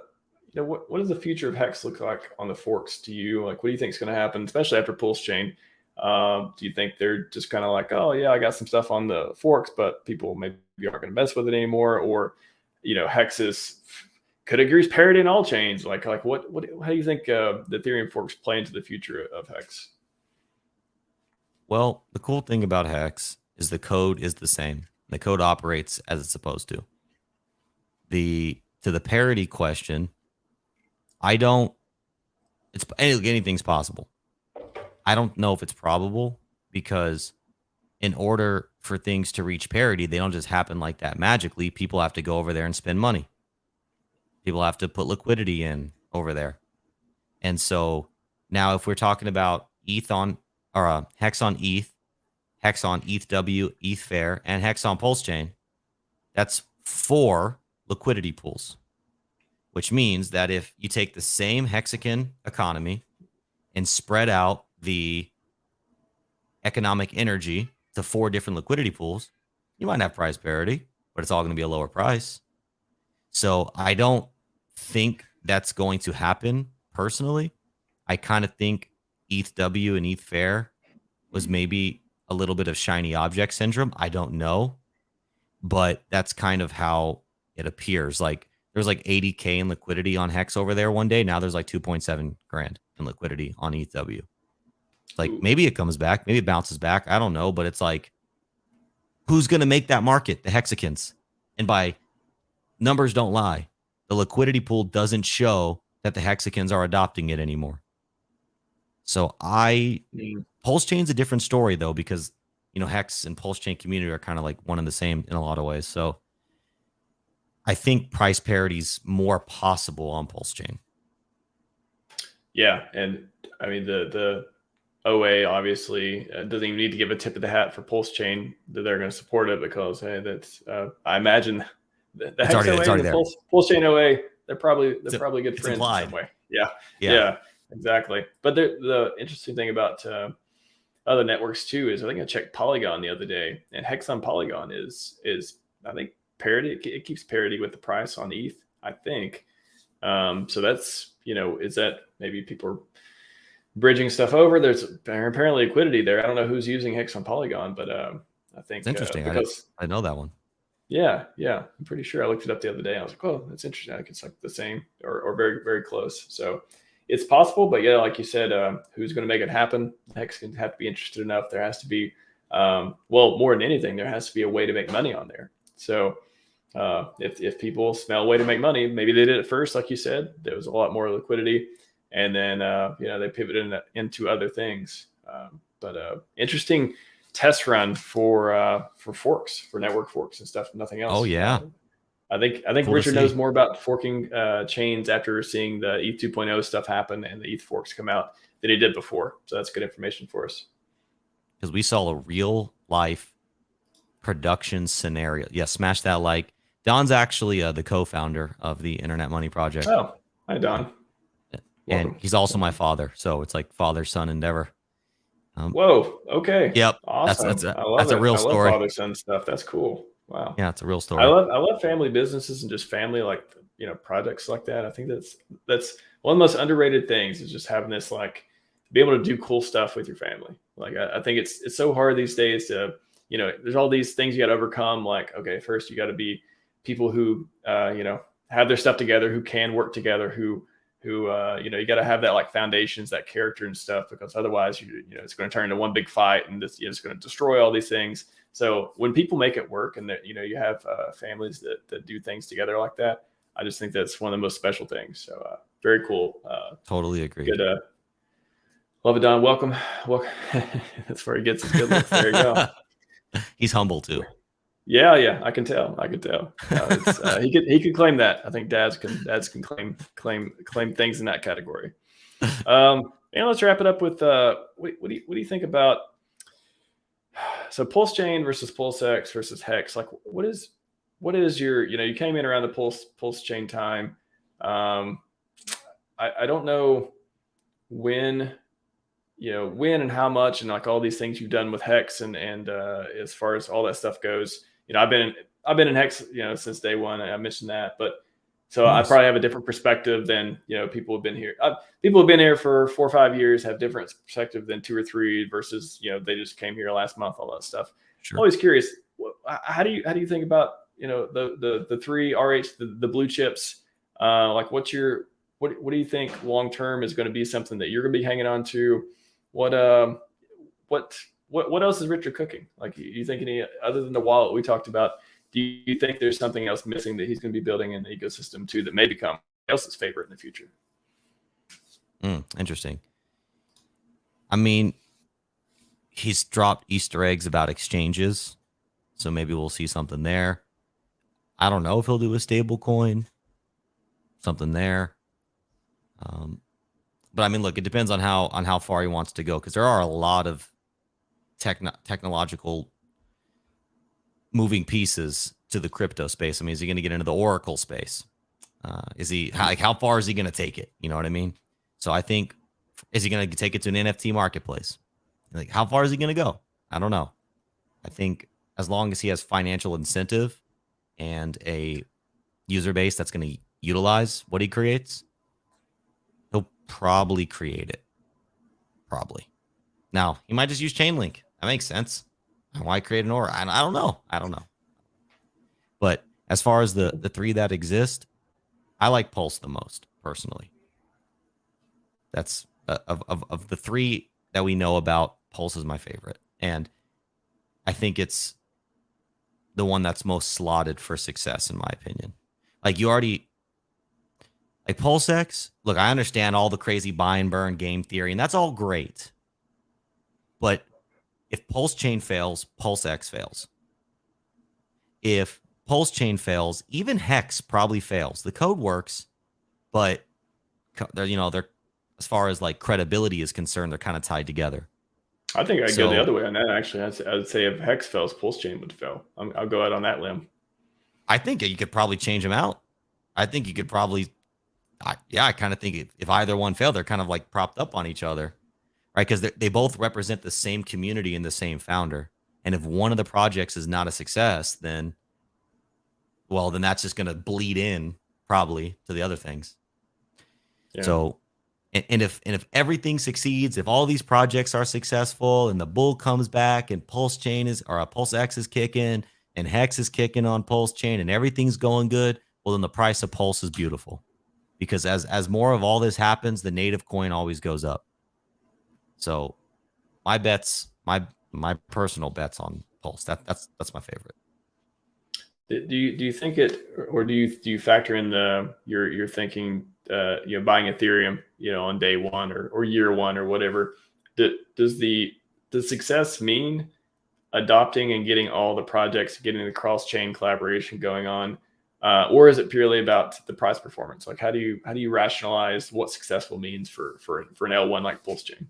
what does the future of Hex look like on the forks to you? Like, what do you think is going to happen, especially after PulseChain? Do you think they're just kind of like, oh yeah, I got some stuff on the forks, but people maybe aren't going to mess with it anymore, or Hex is could it grease parity in all chains? Like what how do you think the Ethereum forks play into the future of Hex? Well, the cool thing about Hex is the code is the same. The code operates as it's supposed to. To the parity question, I don't anything's possible. I don't know if it's probable, because in order for things to reach parity, they don't just happen like that magically. People have to go over there and spend money. People have to put liquidity in over there. And so now if we're talking about ETH on, or HEX on ETH, HEX on ETHW, ETH Fair, and HEX on PulseChain, that's 4 liquidity pools, which means that if you take the same hexagon economy and spread out the economic energy to 4 different liquidity pools, you might have price parity, but it's all going to be a lower price. So I don't think that's going to happen personally. I kind of think ETHW and ETH Fair was maybe a little bit of shiny object syndrome. I don't know, but that's kind of how it appears. Like there's like 80K in liquidity on HEX over there one day. Now there's like 2.7 grand in liquidity on ETHW. Like maybe it comes back, maybe it bounces back. I don't know, but it's like, who's going to make that market? The hexagons. And by numbers don't lie, the liquidity pool doesn't show that the hexagons are adopting it anymore. So PulseChain's a different story though, because HEX and PulseChain community are kind of like one and the same in a lot of ways. So I think price parity is more possible on PulseChain. Yeah, and I mean the OA obviously doesn't even need to give a tip of the hat for PulseChain that they're going to support it, because hey, that's I imagine the HEX OA and the PulseChain OA, they're probably good friends in some way. Yeah, exactly. But the interesting thing about other networks too is I think I checked Polygon the other day, and HEX on Polygon is I think parity. It keeps parity with the price on ETH, I think. So that's is that maybe people are bridging stuff over? There's apparently liquidity there. I don't know who's using HEX on Polygon, but I think it's interesting. I know that one. Yeah, I'm pretty sure. I looked it up the other day. I was like, oh, that's interesting. I think it's like the same or very, very close. So it's possible, but yeah, like you said, who's going to make it happen? HEX can have to be interested enough. There has to be, more than anything, there has to be a way to make money on there. So if people smell a way to make money, maybe they did it first, like you said. There was a lot more liquidity, and then they pivoted into other things. But interesting test run for forks, for network forks and stuff. Nothing else. Oh yeah. I think cool Richard knows more about forking chains after seeing the ETH 2.0 stuff happen and the ETH forks come out than he did before. So that's good information for us. Because we saw a real life production scenario. Yeah, smash that like. Don's actually the co-founder of the Internet Money Project. Oh, hi Don. And he's also my father, so it's like father-son endeavor. Whoa. Okay. Yep. Awesome. That's a real story. Father son stuff. That's cool. Wow. Yeah, it's a real story. I love family businesses and just family projects like that. I think that's one of the most underrated things, is just having this be able to do cool stuff with your family. Like I think it's so hard these days to there's all these things you got to overcome. Like okay, first you got to be people who have their stuff together, who can work together, who you got to have that foundations, that character and stuff, because otherwise it's going to turn into one big fight, and it's going to destroy all these things. So when people make it work, and that you have families that do things together like that, I just think that's one of the most special things. So very cool. Totally agree. Good. Love it, Don. Welcome. That's where he gets his good looks. There you go. He's humble too. Yeah, I can tell. He could claim that. I think dads can claim things in that category. And let's wrap it up with what do you think about so PulseChain versus PulseX versus HEX? Like what is your you came in around the PulseChain time. I don't know when and how much, and all these things you've done with HEX and as far as all that stuff goes. I've been in HEX, since day one. I mentioned that, but so nice. I probably have a different perspective than, people have been here. People have been here for 4 or 5 years, have different perspective than 2 or 3 versus, they just came here last month, all that stuff. Sure. I'm always curious. How do you think about, the 3 RH, the blue chips? What do you think long-term is going to be something that you're going to be hanging on to? What else is Richard cooking? You think any other than the wallet we talked about? Do you think there's something else missing that he's going to be building in the ecosystem too that may become else's favorite in the future? Interesting. I mean, he's dropped Easter eggs about exchanges, so maybe we'll see something there. I don't know if he'll do a stable coin, something there. But I mean, look, it depends on how far he wants to go, because there are a lot of technological moving pieces to the crypto space. I mean, is he going to get into the Oracle space? Is he how far is he going to take it? You know what I mean? So I think, is he going to take it to an NFT marketplace? Like, how far is he going to go? I don't know. I think as long as he has financial incentive and a user base that's going to utilize what he creates, he'll probably create it. Probably. Now, he might just use Chainlink. That makes sense. Why create an Aura? I don't know. I don't know. But as far as the three that exist, I like Pulse the most, personally. That's of the three that we know about, Pulse is my favorite. And I think it's the one that's most slotted for success, in my opinion. Like, you already, like PulseX, look, I understand all the crazy buy and burn game theory, and that's all great. But if PulseChain fails, PulseX fails. If PulseChain fails, even HEX probably fails. The code works, but they're as far as like credibility is concerned, they're kind of tied together. I think I'd go the other way on that. Actually, I'd say if HEX fails, PulseChain would fail. I'll go out on that limb. I think you could probably change them out. I think you could probably, I kind of think if either one failed, they're kind of like propped up on each other, right? Because they both represent the same community and the same founder. And if one of the projects is not a success, then that's just going to bleed in probably to the other things. Yeah. So, and if everything succeeds, if all these projects are successful and the bull comes back and PulseX is kicking and HEX is kicking on PulseChain and everything's going good, well, then the price of Pulse is beautiful, because as more of all this happens, the native coin always goes up. So my bets, my personal bets on Pulse, that's my favorite. Do you think it, or do you factor in your thinking, buying Ethereum, on day one or year one or whatever? Does success mean adopting and getting all the projects, getting the cross-chain collaboration going on, or is it purely about the price performance? Like, how do you rationalize what successful means for an L1 like PulseChain?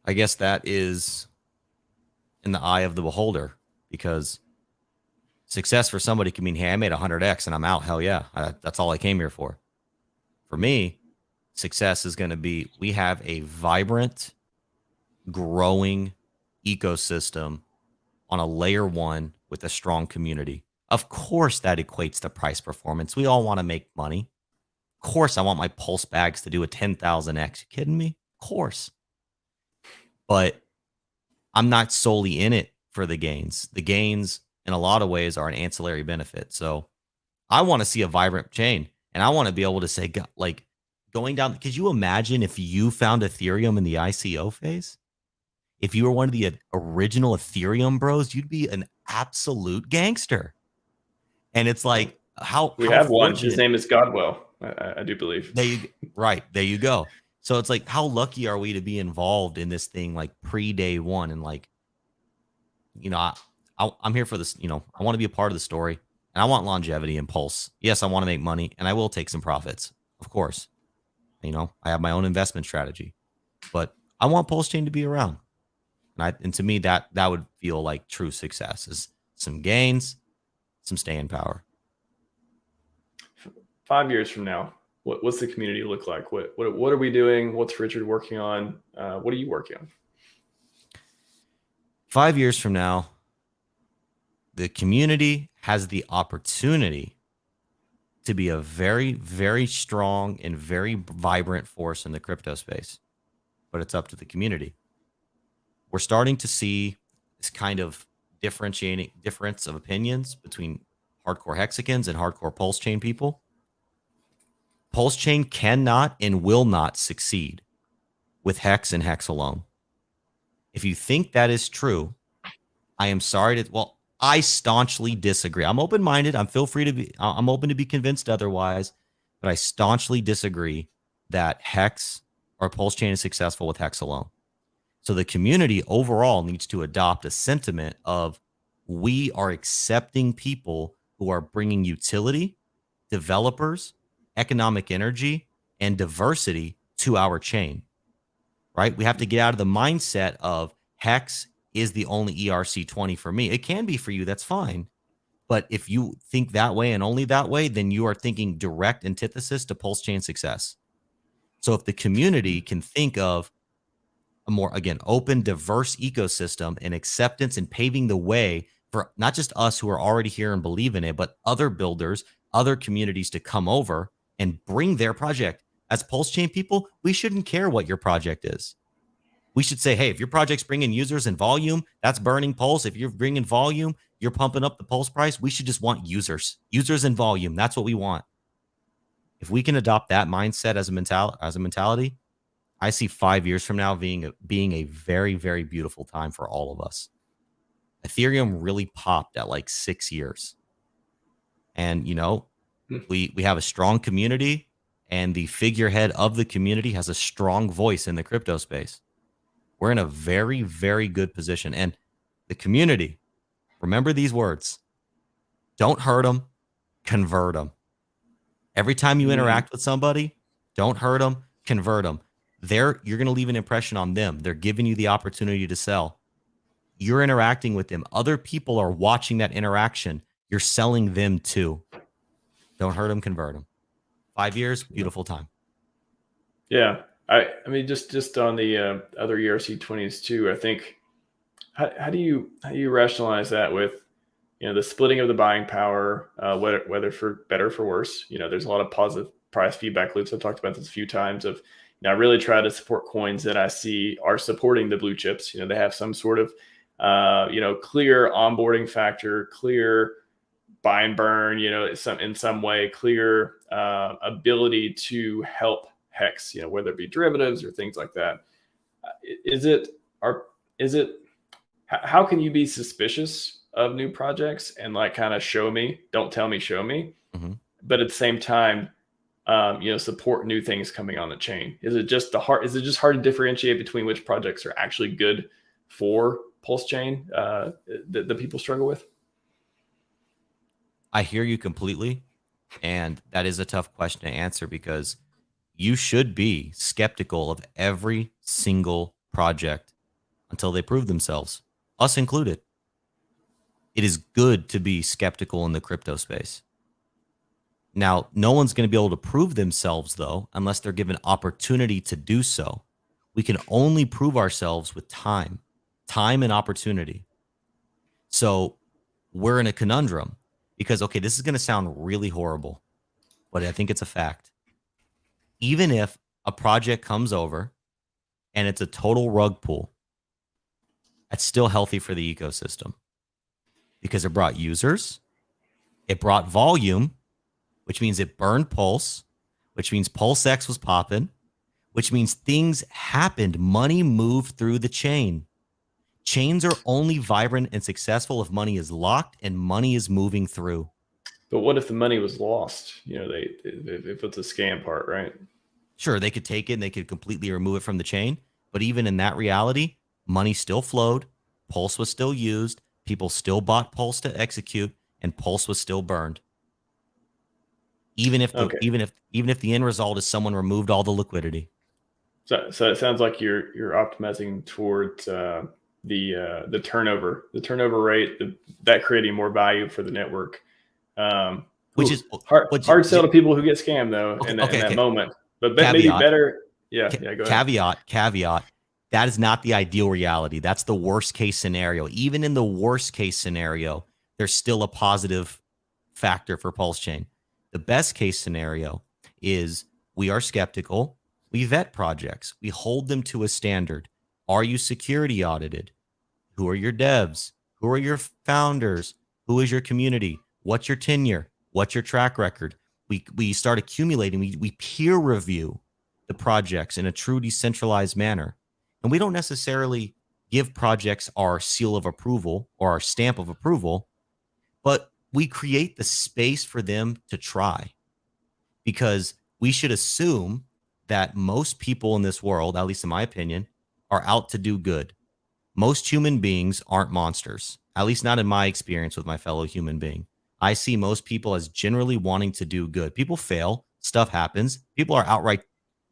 I guess that is in the eye of the beholder, because success for somebody can mean, hey, I made 100x and I'm out. Hell yeah. That's all I came here for. For me, success is going to be, we have a vibrant, growing ecosystem on a layer one with a strong community. Of course, that equates to price performance. We all want to make money. Of course, I want my Pulse bags to do a 10,000x. You kidding me? Of course. But I'm not solely in it for the gains. The gains, in a lot of ways, are an ancillary benefit. So I want to see a vibrant chain, and I want to be able to say, like, going down, could you imagine if you found Ethereum in the ICO phase? If you were one of the original Ethereum bros, you'd be an absolute gangster. And it's like, we have one. His name is Godwell. I do believe. There you go. So it's like, how lucky are we to be involved in this thing, like pre-day one? And like, I'm here for this. I want to be a part of the story, and I want longevity and Pulse. Yes, I want to make money, and I will take some profits, of course. I have my own investment strategy, but I want PulseChain to be around. And to me, that would feel like true success, is some gains, some staying power. 5 years from now, what's the community look like? What are we doing? What's Richard working on? What are you working on? 5 years from now, the community has the opportunity to be a very, very strong and very vibrant force in the crypto space, but it's up to the community. We're starting to see this kind of difference of opinions between hardcore hexagons and hardcore PulseChain people. PulseChain cannot and will not succeed with HEX and HEX alone. If you think that is true, I am sorry I staunchly disagree. I'm open-minded. I'm open to be convinced otherwise, but I staunchly disagree that HEX or PulseChain is successful with HEX alone. So the community overall needs to adopt a sentiment of we are accepting people who are bringing utility, developers, economic energy, and diversity to our chain, right? We have to get out of the mindset of HEX is the only ERC20 for me. It can be for you. That's fine. But if you think that way and only that way, then you are thinking direct antithesis to PulseChain success. So if the community can think of a more, again, open, diverse ecosystem and acceptance and paving the way for not just us who are already here and believe in it, but other builders, other communities to come over and bring their project. As PulseChain people, we shouldn't care what your project is. We should say, hey, if your project's bringing users and volume, that's burning Pulse. If you're bringing volume, you're pumping up the Pulse price. We should just want users and volume. That's what we want. If we can adopt that mindset as a mentality, I see 5 years from now being a very, very beautiful time for all of us. Ethereum really popped at like 6 years. And, you know, we have a strong community, and the figurehead of the community has a strong voice in the crypto space. We're in a very, very good position. And the community, remember these words: don't hurt them, convert them. Every time you interact with somebody, don't hurt them, convert them. You're going to leave an impression on them. They're giving you the opportunity to sell. You're interacting with them. Other people are watching that interaction. You're selling them too. Don't hurt them, convert them. 5 years, beautiful time. Yeah. I mean, just on the other ERC20s too, I think, how do you rationalize that with, you know, the splitting of the buying power, whether for better or for worse? You know, there's a lot of positive price feedback loops. I've talked about this a few times of, you know, I really try to support coins that I see are supporting the blue chips. You know, they have some sort of, you know, clear onboarding factor, clear buy and burn, you know, in some way, clear ability to help HEX, you know, whether it be derivatives or things like that. How can you be suspicious of new projects and like kind of show me, don't tell me, show me, but at the same time, you know, support new things coming on the chain? Is it just hard to differentiate between which projects are actually good for PulseChain that people struggle with? I hear you completely. And that is a tough question to answer, because you should be skeptical of every single project until they prove themselves, us included. It is good to be skeptical in the crypto space. Now, no one's going to be able to prove themselves, though, unless they're given opportunity to do so. We can only prove ourselves with time and opportunity. So we're in a conundrum because, okay, this is going to sound really horrible, but I think it's a fact. Even if a project comes over and it's a total rug pull, that's still healthy for the ecosystem because it brought users, it brought volume, which means it burned Pulse, which means PulseX was popping, which means things happened. Money moved through the chain. Chains are only vibrant and successful if money is locked and money is moving through. But what if the money was lost? You know, if it's a scam part, right? Sure, they could take it and they could completely remove it from the chain. But even in that reality, money still flowed. Pulse was still used. People still bought Pulse to execute, and Pulse was still burned. Even if the end result is someone removed all the liquidity. So it sounds like you're optimizing towards the turnover rate, that creating more value for the network. Which is hard sell to people who get scammed though in that moment. But maybe better. Yeah, go ahead. Caveat. That is not the ideal reality. That's the worst case scenario. Even in the worst case scenario, there's still a positive factor for PulseChain. The best case scenario is we are skeptical. We vet projects. We hold them to a standard. Are you security audited? Who are your devs? Who are your founders? Who is your community? What's your tenure? What's your track record? We start accumulating. We peer review the projects in a true decentralized manner. And we don't necessarily give projects our seal of approval or our stamp of approval, but we create the space for them to try, because we should assume that most people in this world, at least in my opinion, are out to do good. Most human beings aren't monsters, at least not in my experience with my fellow human being. I see most people as generally wanting to do good. People fail, stuff happens. People are outright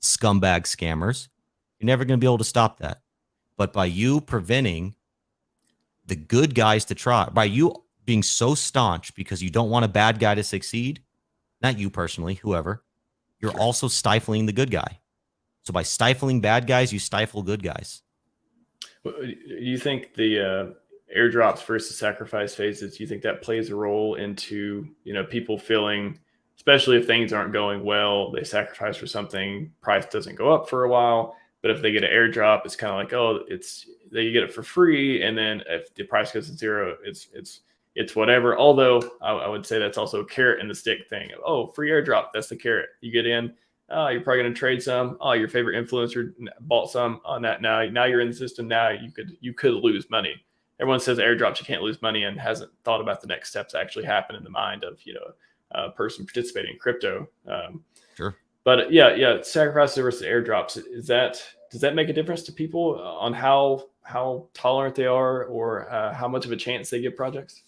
scumbag scammers. You're never going to be able to stop that. But by you preventing the good guys to try, by you being so staunch because you don't want a bad guy to succeed, not you personally, whoever, you're also stifling the good guy. So by stifling bad guys, you stifle good guys. Do you think the airdrops versus sacrifice phases, do you think that plays a role into, people feeling, especially if things aren't going well, they sacrifice for something, price doesn't go up for a while, but if they get an airdrop, it's kind of like, oh, you get it for free, and then if the price goes to zero, it's whatever. Although I would say that's also a carrot and the stick thing. Oh, free airdrop, that's the carrot. You get in, oh, you're probably going to trade some. Oh, your favorite influencer bought some on that. Now you're in the system. Now you could lose money. Everyone says airdrops, you can't lose money, and hasn't thought about the next steps actually happen in the mind of, a person participating in crypto. Sure. But yeah, sacrifices versus airdrops. Does that make a difference to people on how tolerant they are, or how much of a chance they give projects?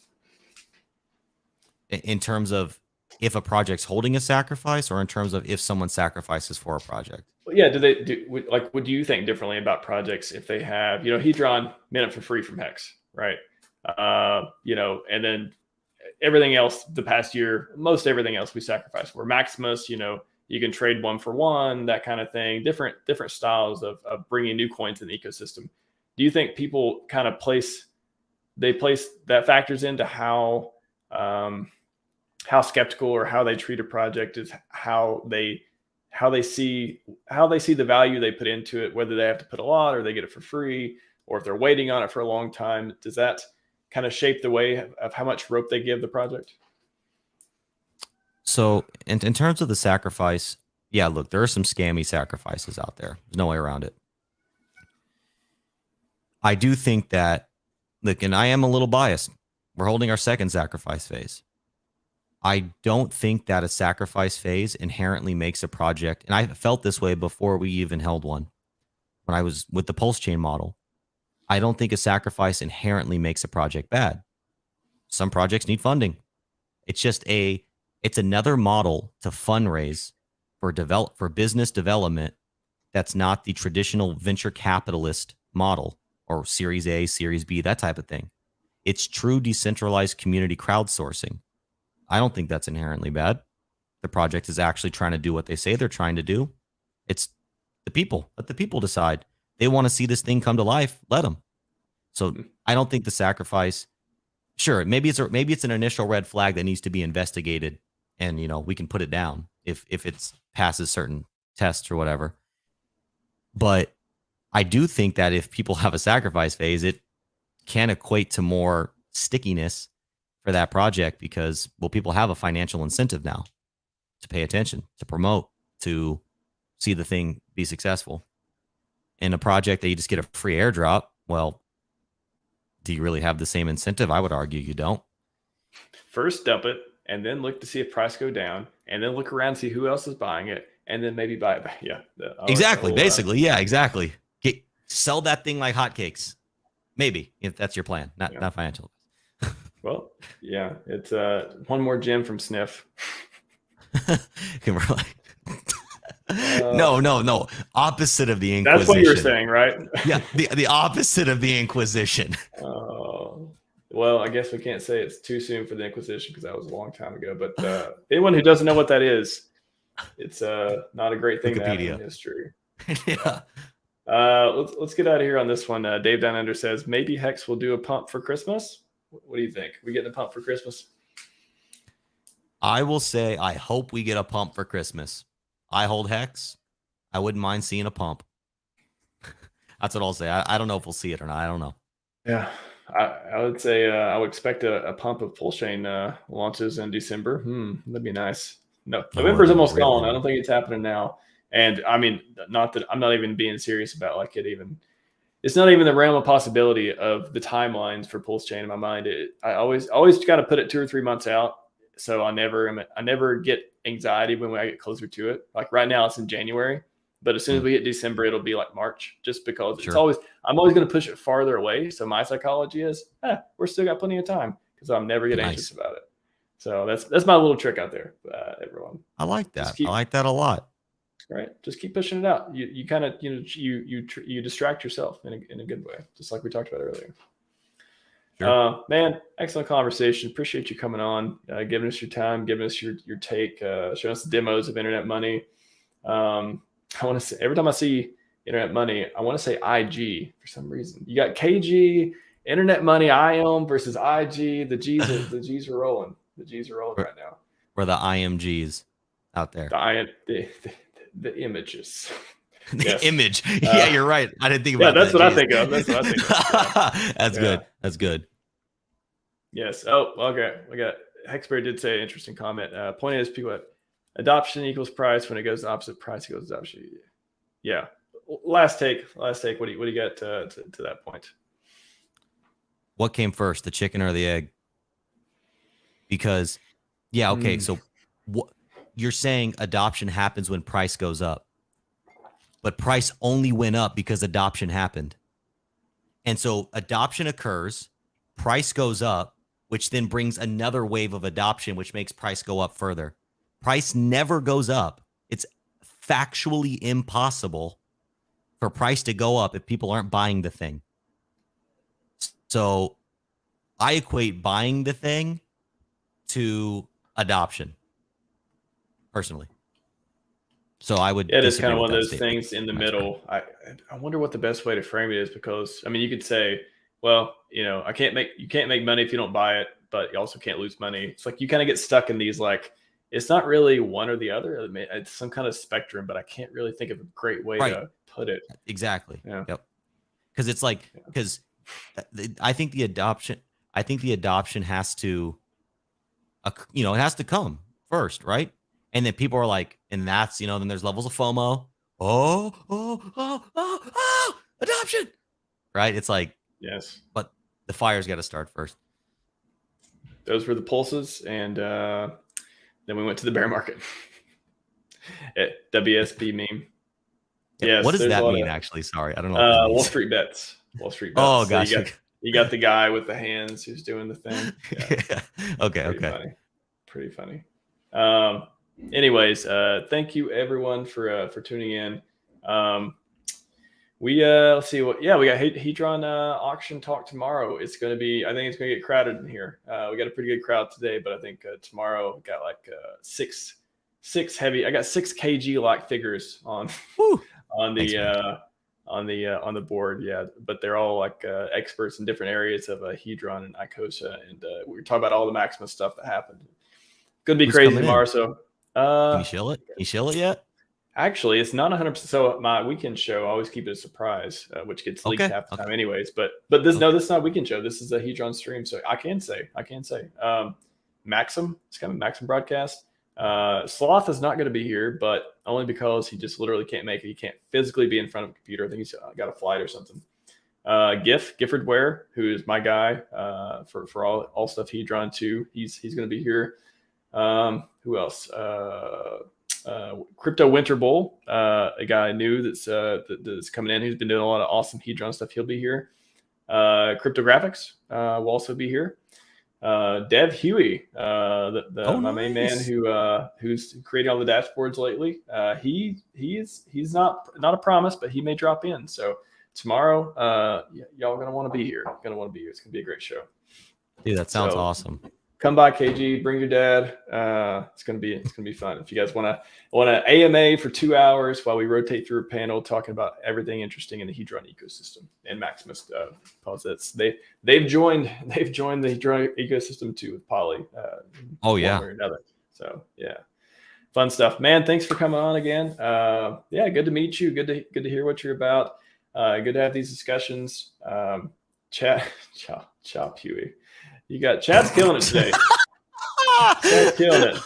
In terms of if a project's holding a sacrifice, or in terms of if someone sacrifices for a project? Well, yeah, would you think differently about projects if they have, Hedron minted for free from HEX, right? And then everything else the past year, most everything else we sacrificed for. Maximus, you can trade 1 for 1, that kind of thing. Different styles of bringing new coins in the ecosystem. Do you think people kind of place that factors into how skeptical or how they treat a project is how they see the value they put into it, whether they have to put a lot or they get it for free, or if they're waiting on it for a long time? Does that kind of shape the way of how much rope they give the project? So in terms of the sacrifice, yeah, look, there are some scammy sacrifices out there. There's no way around it. I do think that, look, and I am a little biased. We're holding our second sacrifice phase. I don't think that a sacrifice phase inherently makes a project, and I felt this way before we even held one, when I was with the PulseChain model. I don't think a sacrifice inherently makes a project bad. Some projects need funding. It's just it's another model to fundraise for business development that's not the traditional venture capitalist model or Series A, Series B, that type of thing. It's true decentralized community crowdsourcing. I don't think that's inherently bad. The project is actually trying to do what they say they're trying to do. It's the people. Let the people decide. They want to see this thing come to life. Let them. So I don't think the sacrifice, sure, maybe it's an initial red flag that needs to be investigated, and we can put it down if it passes certain tests or whatever. But I do think that if people have a sacrifice phase, it can equate to more stickiness for that project, because, well, people have a financial incentive now to pay attention, to promote, to see the thing be successful. In a project that you just get a free airdrop, well, do you really have the same incentive? I would argue you don't. First dump it, and then look to see if price go down, and then look around, see who else is buying it, and then maybe buy it back. Yeah, exactly. Basically, yeah, exactly. Sell that thing like hotcakes. Maybe, if that's your plan, not financial. Well, yeah, it's one more gem from Sniff. No. Opposite of the Inquisition. That's what you were saying, right? Yeah, the opposite of the Inquisition. Well, I guess we can't say it's too soon for the Inquisition, because that was a long time ago. But anyone who doesn't know what that is, it's not a great thing to happen in history. Yeah. Let's get out of here on this one. Dave Down Under says maybe HEX will do a pump for Christmas. What do you think? We getting a pump for Christmas? I will say I hope we get a pump for Christmas. I hold HEX. I wouldn't mind seeing a pump. That's what I'll say. I don't know if we'll see it or not. I don't know. Yeah, I would say I would expect a pump of PulseChain launches in December. That'd be nice. No, November's almost gone. I don't think it's happening now. And I mean, not that I'm not even being serious about like it even. It's not even the realm of possibility of the timelines for PulseChain in my mind. I always got to put it 2 or 3 months out, so I never get anxiety when I get closer to it. Like right now, it's in January, But as soon as we hit December, it'll be like March, just because it's always, I'm always going to push it farther away. So my psychology is, we're still got plenty of time, because I'll never get anxious about it. So that's my little trick out there, everyone. I like that. I like that a lot. Right. Just keep pushing it out. You kind of, you distract yourself in a good way, just like we talked about earlier. Sure. Man, excellent conversation. Appreciate you coming on, giving us your time, giving us your take, showing us demos of internet money. I want to say, every time I see internet money, I want to say IG for some reason. You got KG, internet money, IOM versus IG. The G's are rolling. The G's are rolling right now. We're the IMGs out there. The images. The image. Yeah, you're right. I didn't think about that. That's what I think of. That's what I think of. That's good. That's good. Yes. Oh, okay. We got Hexberry did say an interesting comment. Point is, people adoption equals price. When it goes the opposite, price equals adoption. Yeah. Last take. What do you get to that point? What came first, the chicken or the egg? Because, yeah, okay. So what you're saying, adoption happens when price goes up, but price only went up because adoption happened. And so adoption occurs, price goes up, which then brings another wave of adoption, which makes price go up further. Price never goes up. It's factually impossible for price to go up if people aren't buying the thing. So I equate buying the thing to adoption, personally. So I would. It is kind of one of those things in the middle. I wonder what the best way to frame it is, because I mean, you could say, well, you can't make money if you don't buy it, but you also can't lose money. It's like you kind of get stuck in these, like, it's not really one or the other. It's some kind of spectrum, but I can't really think of a great way to put it. Exactly. Yeah. Yep. Because it's like, because I think the adoption has to, it has to come first, right? And then people are like, and that's, then there's levels of FOMO. Adoption, right? It's like, yes, but the fire's got to start first. Those were the pulses, and then we went to the bear market. WSB meme. Yes. What does that mean, actually? Sorry, I don't know. What Wall Street bets. Wall Street bets. Oh, gosh. So you got the guy with the hands who's doing the thing. Yeah. Okay. Pretty funny. Anyways, thank you everyone for tuning in. Let's see what. Yeah, we got Hedron auction talk tomorrow. It's going to be. I think it's going to get crowded in here. We got a pretty good crowd today, but I think tomorrow we got like six heavy. I got 6 kg lock figures on the board. Yeah, but they're all like experts in different areas of Hedron and Icosa, and we were talking about all the Maximus stuff that happened. Going to be crazy tomorrow. So can you shill it? Can you shill it yet? Actually, it's not 100%. So my weekend show, I always keep it a surprise, which gets leaked half the time anyways. But this no, this is not a weekend show. This is a Hedron stream. So I can say. Maxim, it's kind of Maxim broadcast. Sloth is not going to be here, but only because he just literally can't make it. He can't physically be in front of a computer. I think he's got a flight or something. Gifford Ware, who is my guy for all stuff Hedron too. He's going to be here. Who else? Crypto Winter Bull, a guy new that's coming in. Who's been doing a lot of awesome Hedron stuff. He'll be here. Cryptographics will also be here. Dev Huey, my main man who's creating all the dashboards lately. He's not a promise, but he may drop in. So tomorrow, y'all gonna want to be here. It's gonna be a great show. Dude, that sounds awesome. Come by, KG. Bring your dad. It's gonna be fun. If you guys want to AMA for 2 hours while we rotate through a panel talking about everything interesting in the Hedron ecosystem and Maximus posits. They've joined the Hedron ecosystem too with Poly. Oh yeah. Or another. So yeah, fun stuff, man. Thanks for coming on again. Yeah, good to meet you. Good to hear what you're about. Good to have these discussions. Chop Huey. You got Chad's killing it today. Chad's killing it.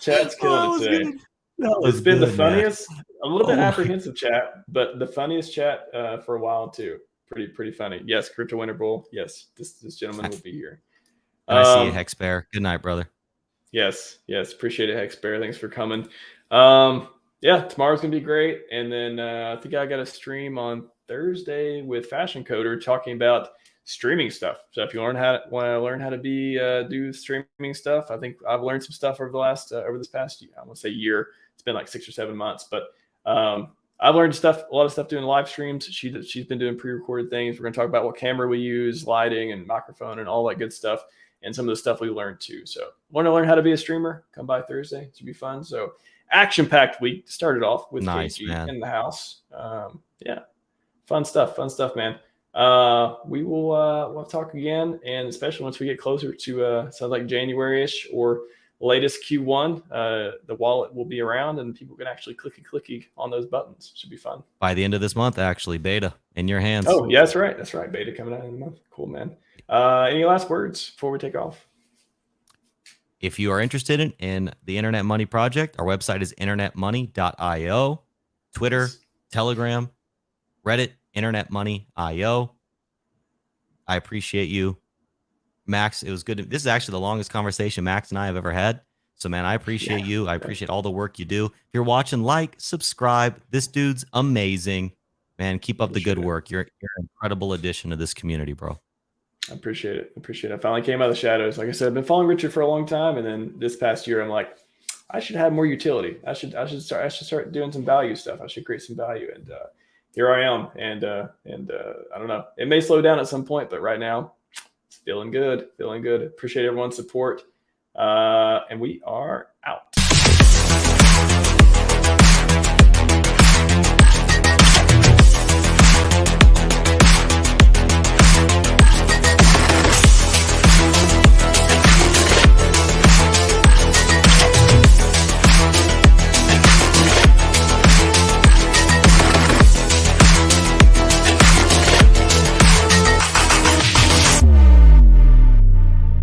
Chad's killing it today. It's been the funniest. Man. A little bit apprehensive chat, but the funniest chat for a while too. Pretty funny. Yes, Crypto Winter Bull. Yes, this gentleman will be here. I see you, Hex Bear. Good night, brother. Yes. Appreciate it, Hex Bear. Thanks for coming. Yeah, tomorrow's gonna be great. And then I think I got a stream on Thursday with Fashion Coder talking about streaming stuff. So if you want to learn how to do streaming stuff, I think I've learned some stuff over this past year. I want to say year. It's been like 6 or 7 months, but I've learned a lot of stuff doing live streams. She's been doing pre-recorded things. We're gonna talk about what camera we use, lighting, and microphone, and all that good stuff, and some of the stuff we learned too. So want to learn how to be a streamer? Come by Thursday. It should be fun. So action-packed week. Started off with Nice, KG man. in the house. Yeah, fun stuff, man. We'll talk again, and especially once we get closer to sounds like January-ish or latest Q1, the wallet will be around and people can actually clicky on those buttons. Should be fun. By the end of this month, actually, beta in your hands. Oh, yeah, that's right. Beta coming out in the month. Cool, man. Any last words before we take off? If you are interested in the Internet Money Project, our website is internetmoney.io, Twitter, Telegram, Reddit, internetmoney.io. I appreciate you, Max. It was good. This is actually the longest conversation Max and I have ever had. So, man, I appreciate you. I appreciate all the work you do. If you're watching, like, subscribe. This dude's amazing. Man, keep up the good work. You're an incredible addition to this community, bro. I appreciate it. I finally came out of the shadows. Like I said, I've been following Richard for a long time, and then this past year, I'm like, I should have more utility. I should start doing some value stuff. I should create some value, and here I am. And I don't know. It may slow down at some point, but right now, it's feeling good. Appreciate everyone's support, and we are out.